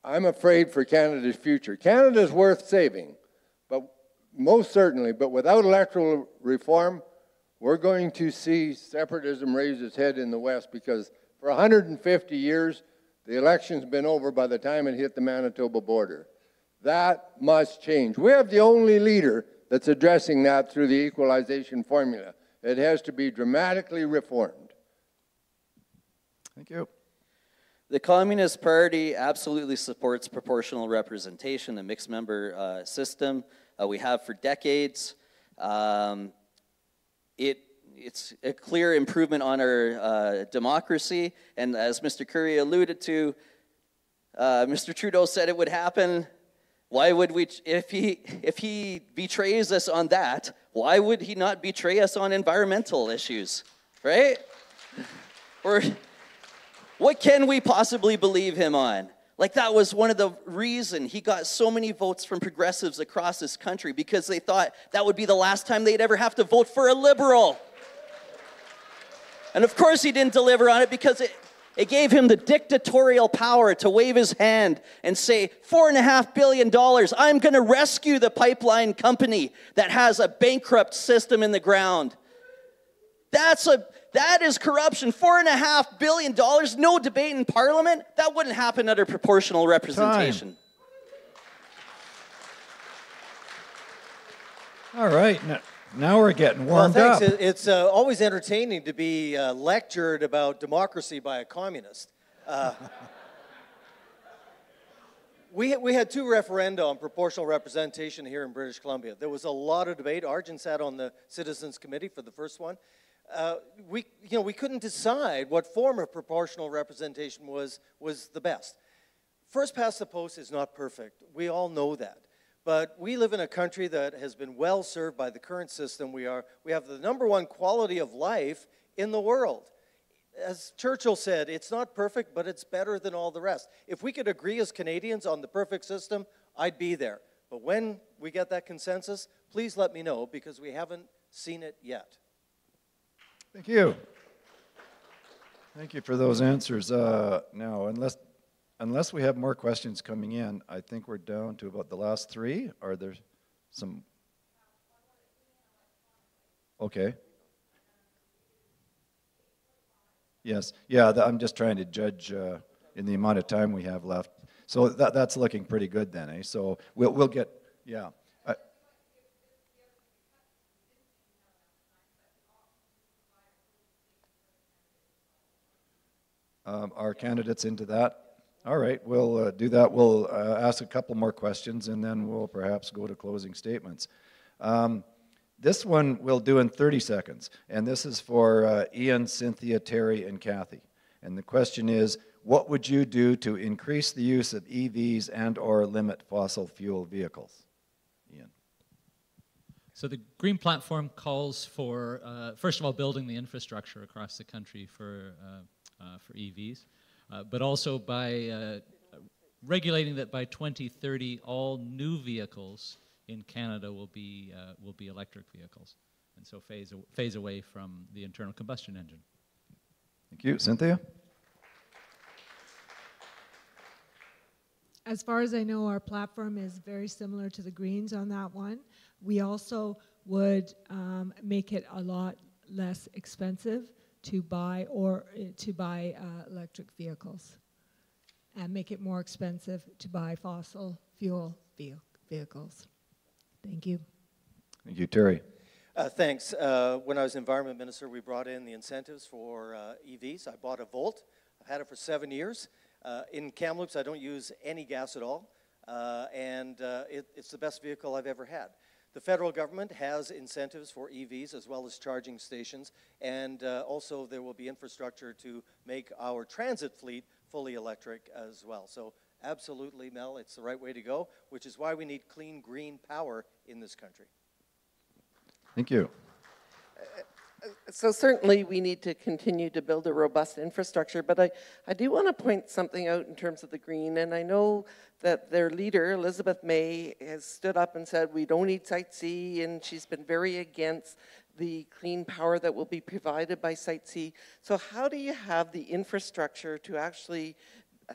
I'm afraid for Canada's future. Canada's worth saving, but most certainly, but without electoral reform, we're going to see separatism raise its head in the West, because for 150 years, the election's been over by the time it hit the Manitoba border. That must change. We have the only leader that's addressing that through the equalization formula. It has to be dramatically reformed. Thank you. The Communist Party absolutely supports proportional representation, a mixed member system. We have for decades. It's a clear improvement on our democracy, and as Mr. Curry alluded to, Mr. Trudeau said it would happen. Why would we, if he betrays us on that, why would he not betray us on environmental issues, right? Or what can we possibly believe him on? Like, that was one of the reasons he got so many votes from progressives across this country, because they thought that would be the last time they'd ever have to vote for a Liberal. And of course he didn't deliver on it, because it gave him the dictatorial power to wave his hand and say, $4.5 billion, I'm going to rescue the pipeline company that has a bankrupt system in the ground. That is corruption. $4.5 billion, no debate in Parliament. That wouldn't happen under proportional representation. All right, now we're getting warmed up. It's always entertaining to be lectured about democracy by a communist. We had 2 referenda on proportional representation here in British Columbia. There was a lot of debate. Arjun sat on the Citizens Committee for the first one. We couldn't decide what form of proportional representation was the best. First past the post is not perfect. We all know that. But we live in a country that has been well served by the current system. We have the #1 quality of life in the world. As Churchill said, it's not perfect, but it's better than all the rest. If we could agree as Canadians on the perfect system, I'd be there. But when we get that consensus, please let me know, because we haven't seen it yet. Thank you. Thank you for those answers. Now, unless we have more questions coming in, I think we're down to about the last 3. Are there some? Okay. Yes. Yeah, I'm just trying to judge in the amount of time we have left. So that's looking pretty good then, eh? So we'll get, yeah. Our candidates into that? All right, we'll do that. We'll ask a couple more questions, and then we'll perhaps go to closing statements. This one we'll do in 30 seconds, and this is for Ian, Cynthia, Terry, and Kathy. And the question is, what would you do to increase the use of EVs and/or limit fossil fuel vehicles? Ian. So the Green Platform calls for, first of all, building the infrastructure across the country for EVs, but also by regulating that by 2030, all new vehicles in Canada will be electric vehicles, and so phase away from the internal combustion engine. Thank you. Cynthia? As far as I know, our platform is very similar to the Greens on that one. We also would make it a lot less expensive to buy electric vehicles, and make it more expensive to buy fossil fuel vehicles. Thank you. Thank you. Terry. Thanks. When I was Environment Minister, we brought in the incentives for EVs. I bought a Volt. I've had it for 7 years. In Kamloops, I don't use any gas at all, and it's the best vehicle I've ever had. The federal government has incentives for EVs as well as charging stations, and also there will be infrastructure to make our transit fleet fully electric as well. So absolutely, Mel, it's the right way to go, which is why we need clean, green power in this country. Thank you. So certainly we need to continue to build a robust infrastructure, but I do want to point something out in terms of the Green, and I know that their leader, Elizabeth May, has stood up and said we don't need Site C, and she's been very against the clean power that will be provided by Site C. So how do you have the infrastructure to actually,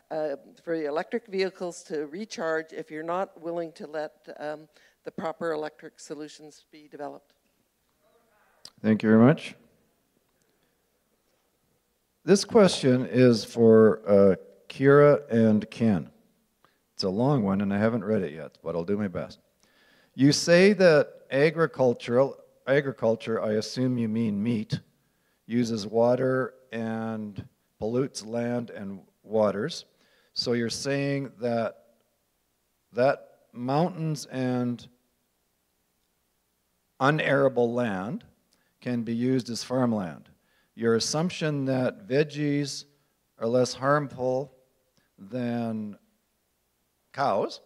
for the electric vehicles to recharge if you're not willing to let the proper electric solutions be developed? Thank you very much. This question is for Kira and Ken. It's a long one, and I haven't read it yet, but I'll do my best. You say that agricultural agriculture, I assume you mean meat, uses water and pollutes land and waters. So you're saying that mountains and unarable land can be used as farmland. Your assumption that veggies are less harmful than cows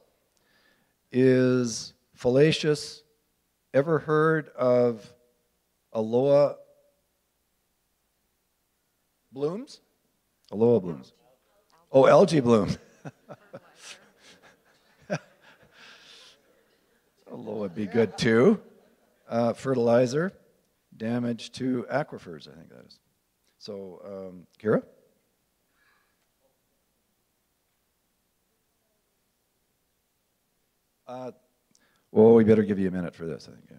is fallacious. Ever heard of aloe blooms? Aloe blooms. Oh, algae bloom. Aloe would be good too. Fertilizer, damage to aquifers, I think that is. So, Kira? Well, we better give you a minute for this, I think, yeah.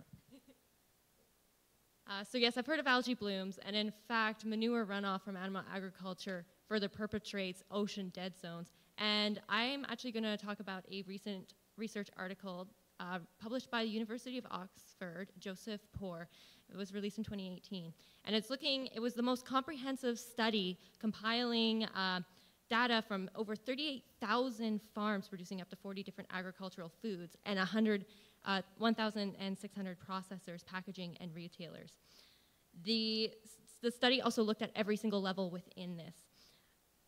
So yes, I've heard of algae blooms, and in fact, manure runoff from animal agriculture further perpetuates ocean dead zones. And I'm actually going to talk about a recent research article published by the University of Oxford, Joseph Poor. It was released in 2018. And it was the most comprehensive study compiling data from over 38,000 farms producing up to 40 different agricultural foods and 1,600 processors, packaging, and retailers. The study also looked at every single level within this.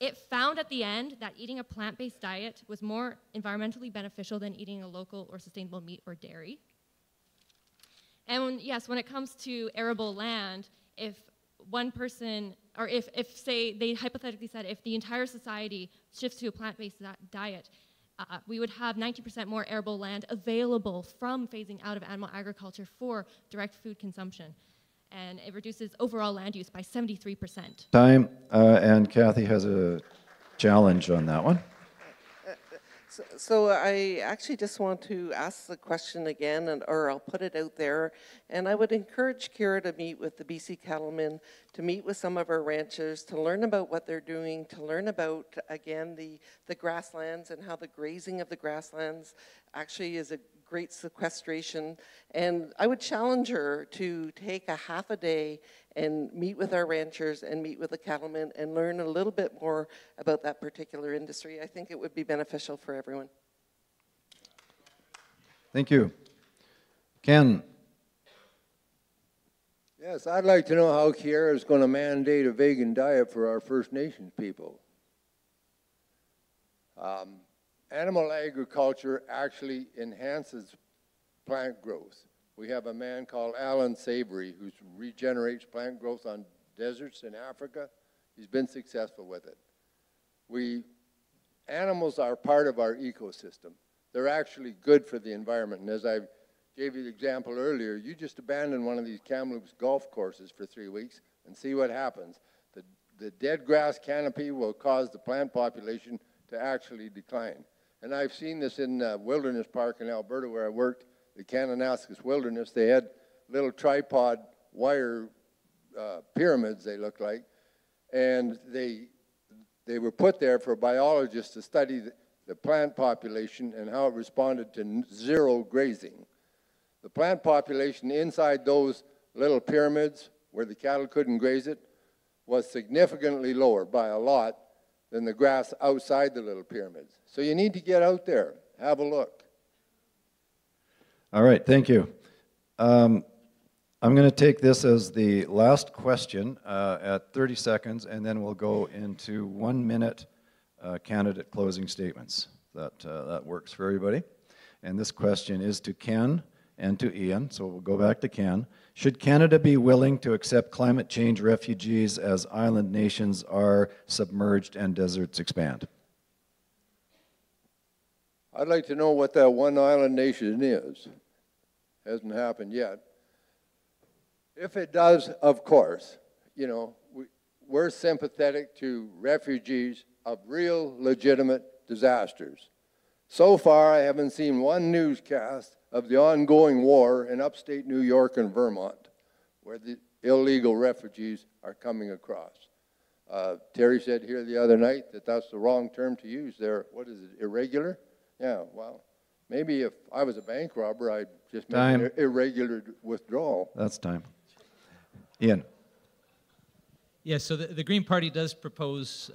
It found at the end that eating a plant-based diet was more environmentally beneficial than eating a local or sustainable meat or dairy. And yes, when it comes to arable land, if one person, or if say, they hypothetically said if the entire society shifts to a plant-based diet, we would have 90% more arable land available from phasing out of animal agriculture for direct food consumption. And it reduces overall land use by 73%. Time, and Kathy has a challenge on that one. So I actually just want to ask the question again, or I'll put it out there. And I would encourage Kira to meet with the BC cattlemen, to meet with some of our ranchers, to learn about what they're doing, to learn about, again, the grasslands and how the grazing of the grasslands actually is a great sequestration. And I would challenge her to take a half a day and meet with our ranchers and meet with the cattlemen and learn a little bit more about that particular industry. I think it would be beneficial for everyone. Thank you. Ken? Yes, I'd like to know how Kiera is going to mandate a vegan diet for our First Nations people. Animal agriculture actually enhances plant growth. We have a man called Alan Savory who regenerates plant growth on deserts in Africa. He's been successful with it. Animals are part of our ecosystem. They're actually good for the environment. And as I gave you the example earlier, you just abandon one of these Kamloops golf courses for 3 weeks and see what happens. The dead grass canopy will cause the plant population to actually decline. And I've seen this in Wilderness Park in Alberta where I worked, the Kananaskis Wilderness. They had little tripod wire pyramids, they look like, and they were put there for biologists to study the plant population and how it responded to zero grazing. The plant population inside those little pyramids where the cattle couldn't graze it was significantly lower by a lot than the grass outside the little pyramids. So you need to get out there, have a look. All right, thank you. I'm going to take this as the last question at 30 seconds, and then we'll go into 1 minute candidate closing statements. That works for everybody. And this question is to Ken and to Ian, so we'll go back to Ken. Should Canada be willing to accept climate change refugees as island nations are submerged and deserts expand? I'd like to know what that one island nation is. Hasn't happened yet. If it does, of course, you know, we're sympathetic to refugees of real legitimate disasters. So far, I haven't seen one newscast of the ongoing war in upstate New York and Vermont, where the illegal refugees are coming across. Terry said here the other night that that's the wrong term to use. They're, what is it, irregular? Yeah, well, Maybe if I was a bank robber, I'd just make Time. an irregular withdrawal. That's time. Ian. Yes, so the Green Party does propose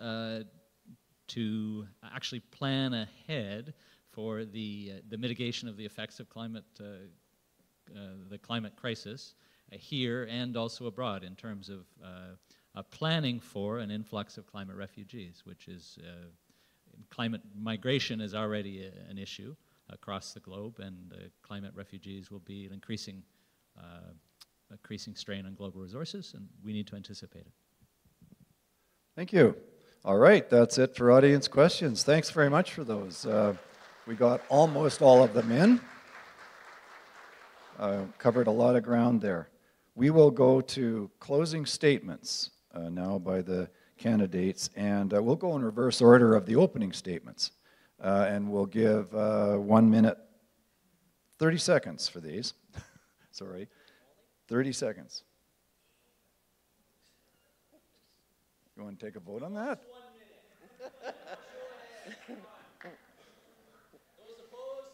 to actually plan ahead for the mitigation of the effects of the climate crisis here and also abroad in terms of planning for an influx of climate refugees, which is climate migration is already an issue across the globe, and climate refugees will be an increasing strain on global resources, and we need to anticipate it. Thank you. All right, that's it for audience questions. Thanks very much for those. We got almost all of them in. Covered a lot of ground there. We will go to closing statements now by the candidates, and we'll go in reverse order of the opening statements. And we'll give 1 minute, 30 seconds for these. Sorry, 30 seconds. You want to take a vote on that?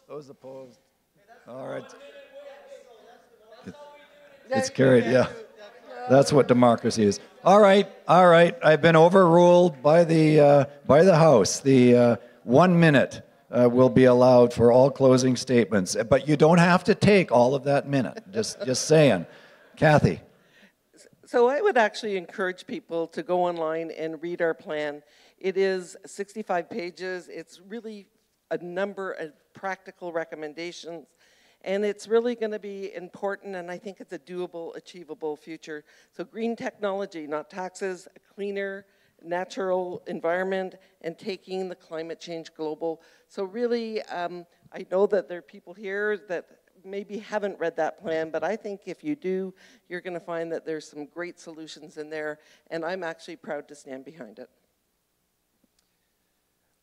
Those opposed? All right. It's carried, yeah. That's what democracy is. All right. I've been overruled by the House. The 1 minute will be allowed for all closing statements, but you don't have to take all of that minute. Just saying. Kathy. So I would actually encourage people to go online and read our plan. It is 65 pages. It's really a number of practical recommendations, and it's really going to be important, and I think it's a doable, achievable future. So green technology, not taxes, a cleaner, natural environment, and taking the climate change global. So really, I know that there are people here that maybe haven't read that plan, but I think if you do, you're going to find that there's some great solutions in there, and I'm actually proud to stand behind it.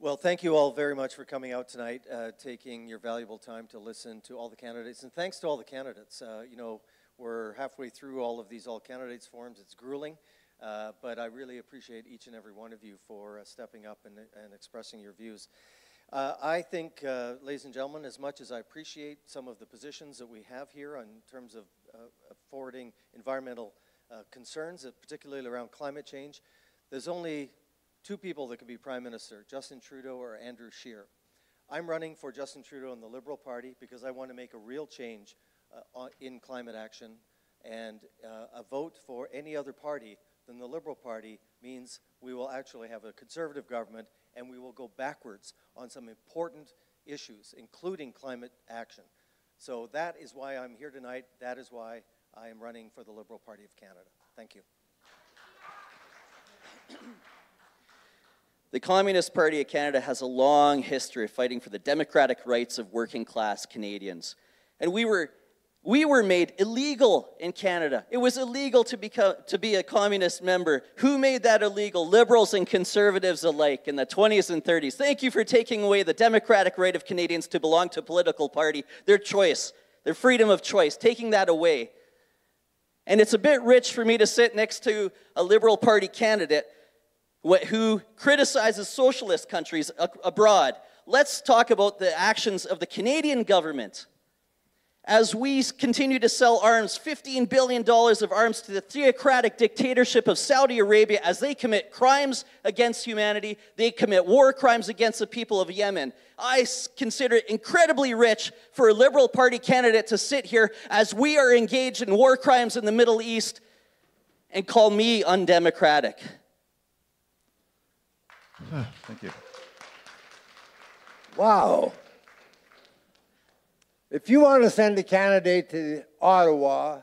Well, thank you all very much for coming out tonight, taking your valuable time to listen to all the candidates, and thanks to all the candidates. You know, we're halfway through all of these all candidates forums. It's grueling, but I really appreciate each and every one of you for stepping up and expressing your views. I think, ladies and gentlemen, as much as I appreciate some of the positions that we have here in terms of forwarding environmental concerns, particularly around climate change, there's only two people that could be Prime Minister, Justin Trudeau or Andrew Scheer. I'm running for Justin Trudeau and the Liberal Party because I want to make a real change in climate action, and a vote for any other party than the Liberal Party means we will actually have a Conservative government, and we will go backwards on some important issues, including climate action. So that is why I'm here tonight. That is why I am running for the Liberal Party of Canada. Thank you. The Communist Party of Canada has a long history of fighting for the democratic rights of working class Canadians. And we were made illegal in Canada. It was illegal to be a communist member. Who made that illegal? Liberals and conservatives alike in the 20s and 30s. Thank you for taking away the democratic right of Canadians to belong to a political party, their choice, their freedom of choice, taking that away. And it's a bit rich for me to sit next to a Liberal Party candidate who criticizes socialist countries abroad. Let's talk about the actions of the Canadian government. As we continue to sell arms, $15 billion of arms to the theocratic dictatorship of Saudi Arabia as they commit crimes against humanity, they commit war crimes against the people of Yemen. I consider it incredibly rich for a Liberal Party candidate to sit here as we are engaged in war crimes in the Middle East and call me undemocratic. Thank you. Wow. If you want to send a candidate to Ottawa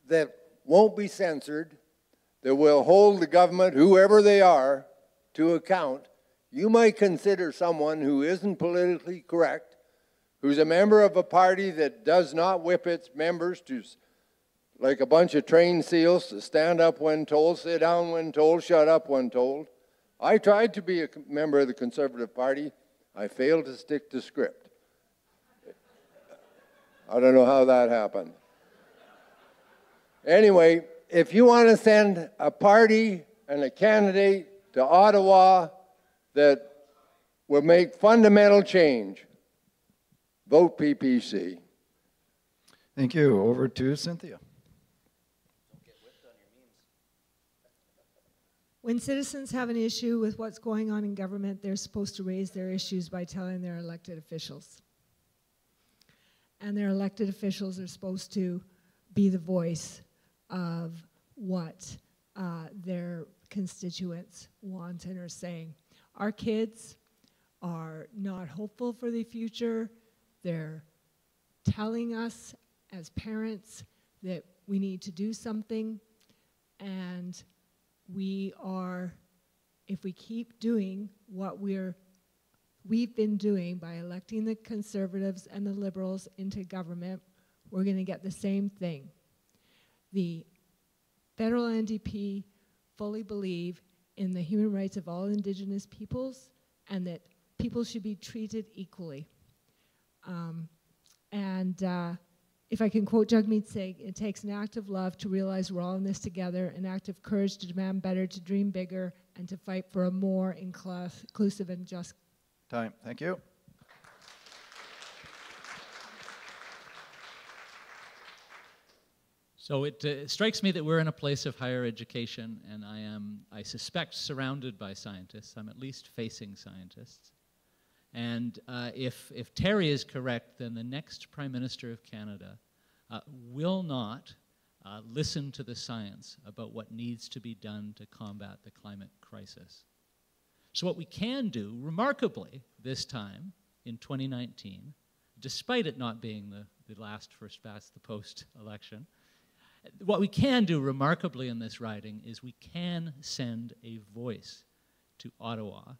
that won't be censored, that will hold the government, whoever they are, to account, you might consider someone who isn't politically correct, who's a member of a party that does not whip its members to, like a bunch of trained seals, to stand up when told, sit down when told, shut up when told. I tried to be a member of the Conservative Party. I failed to stick to script. I don't know how that happened. Anyway, if you want to send a party and a candidate to Ottawa that will make fundamental change, Vote PPC. Thank you. Over to Cynthia. When citizens have an issue with what's going on in government, they're supposed to raise their issues by telling their elected officials. And their elected officials are supposed to be the voice of what their constituents want and are saying. Our kids are not hopeful for the future. They're telling us as parents that we need to do something, and we are, if we keep doing what we've been doing by electing the Conservatives and the Liberals into government, we're going to get the same thing. The federal NDP fully believe in the human rights of all Indigenous peoples and that people should be treated equally. If I can quote Jagmeet Singh, it takes an act of love to realize we're all in this together, an act of courage to demand better, to dream bigger, and to fight for a more inclusive and just. Time. Thank you. So it strikes me that we're in a place of higher education, and I suspect, surrounded by scientists. I'm at least facing scientists. And if Terry is correct, then the next Prime Minister of Canada will not listen to the science about what needs to be done to combat the climate crisis. So what we can do, remarkably, this time, in 2019, despite it not being the last first past the post election, what we can do remarkably in this riding is we can send a voice to Ottawa,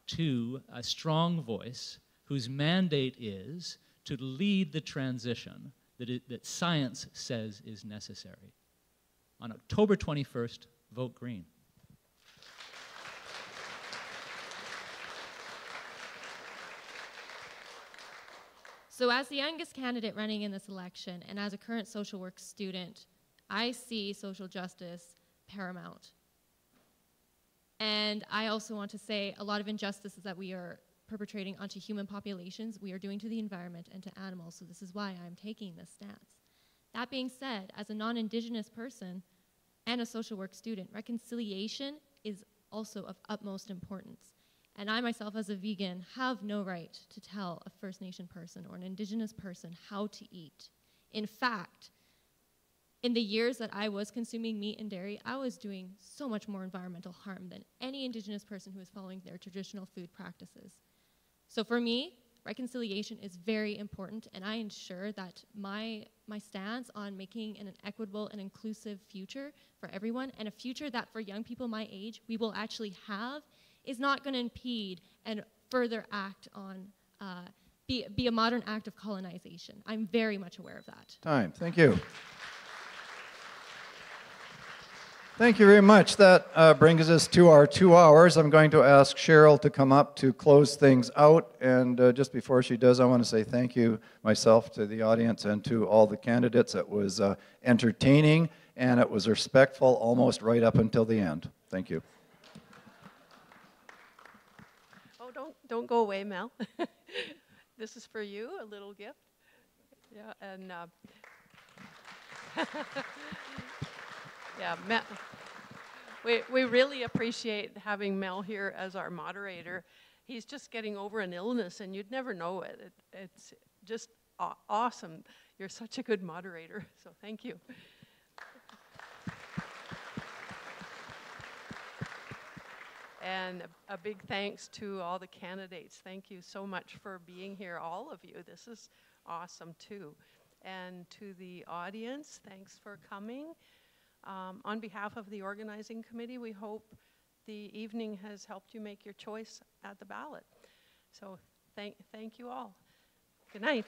to a strong voice whose mandate is to lead the transition that science says is necessary. On October 21st, vote Green. So as the youngest candidate running in this election, and as a current social work student, I see social justice paramount. And I also want to say a lot of injustices that we are perpetrating onto human populations, we are doing to the environment and to animals, so this is why I'm taking this stance. That being said, as a non-Indigenous person and a social work student, reconciliation is also of utmost importance. And I myself, as a vegan, have no right to tell a First Nation person or an Indigenous person how to eat. In fact, in the years that I was consuming meat and dairy, I was doing so much more environmental harm than any Indigenous person who was following their traditional food practices. So for me, reconciliation is very important, and I ensure that my stance on making an equitable and inclusive future for everyone, and a future that for young people my age we will actually have, is not going to impede and further act on, be a modern act of colonization. I'm very much aware of that. Time. Thank you. Thank you very much. That brings us to our 2 hours. I'm going to ask Cheryl to come up to close things out. And just before she does, I want to say thank you myself to the audience and to all the candidates. It was entertaining and it was respectful almost right up until the end. Thank you. Oh, don't go away, Mel. This is for you, a little gift. Yeah, and yeah, Mel, we really appreciate having Mel here as our moderator. He's just getting over an illness, and you'd never know it. It's just awesome. You're such a good moderator, so thank you. And a big thanks to all the candidates. Thank you so much for being here, all of you. This is awesome, too. And to the audience, thanks for coming. On behalf of the organizing committee, we hope the evening has helped you make your choice at the ballot. So thank you all. Good night.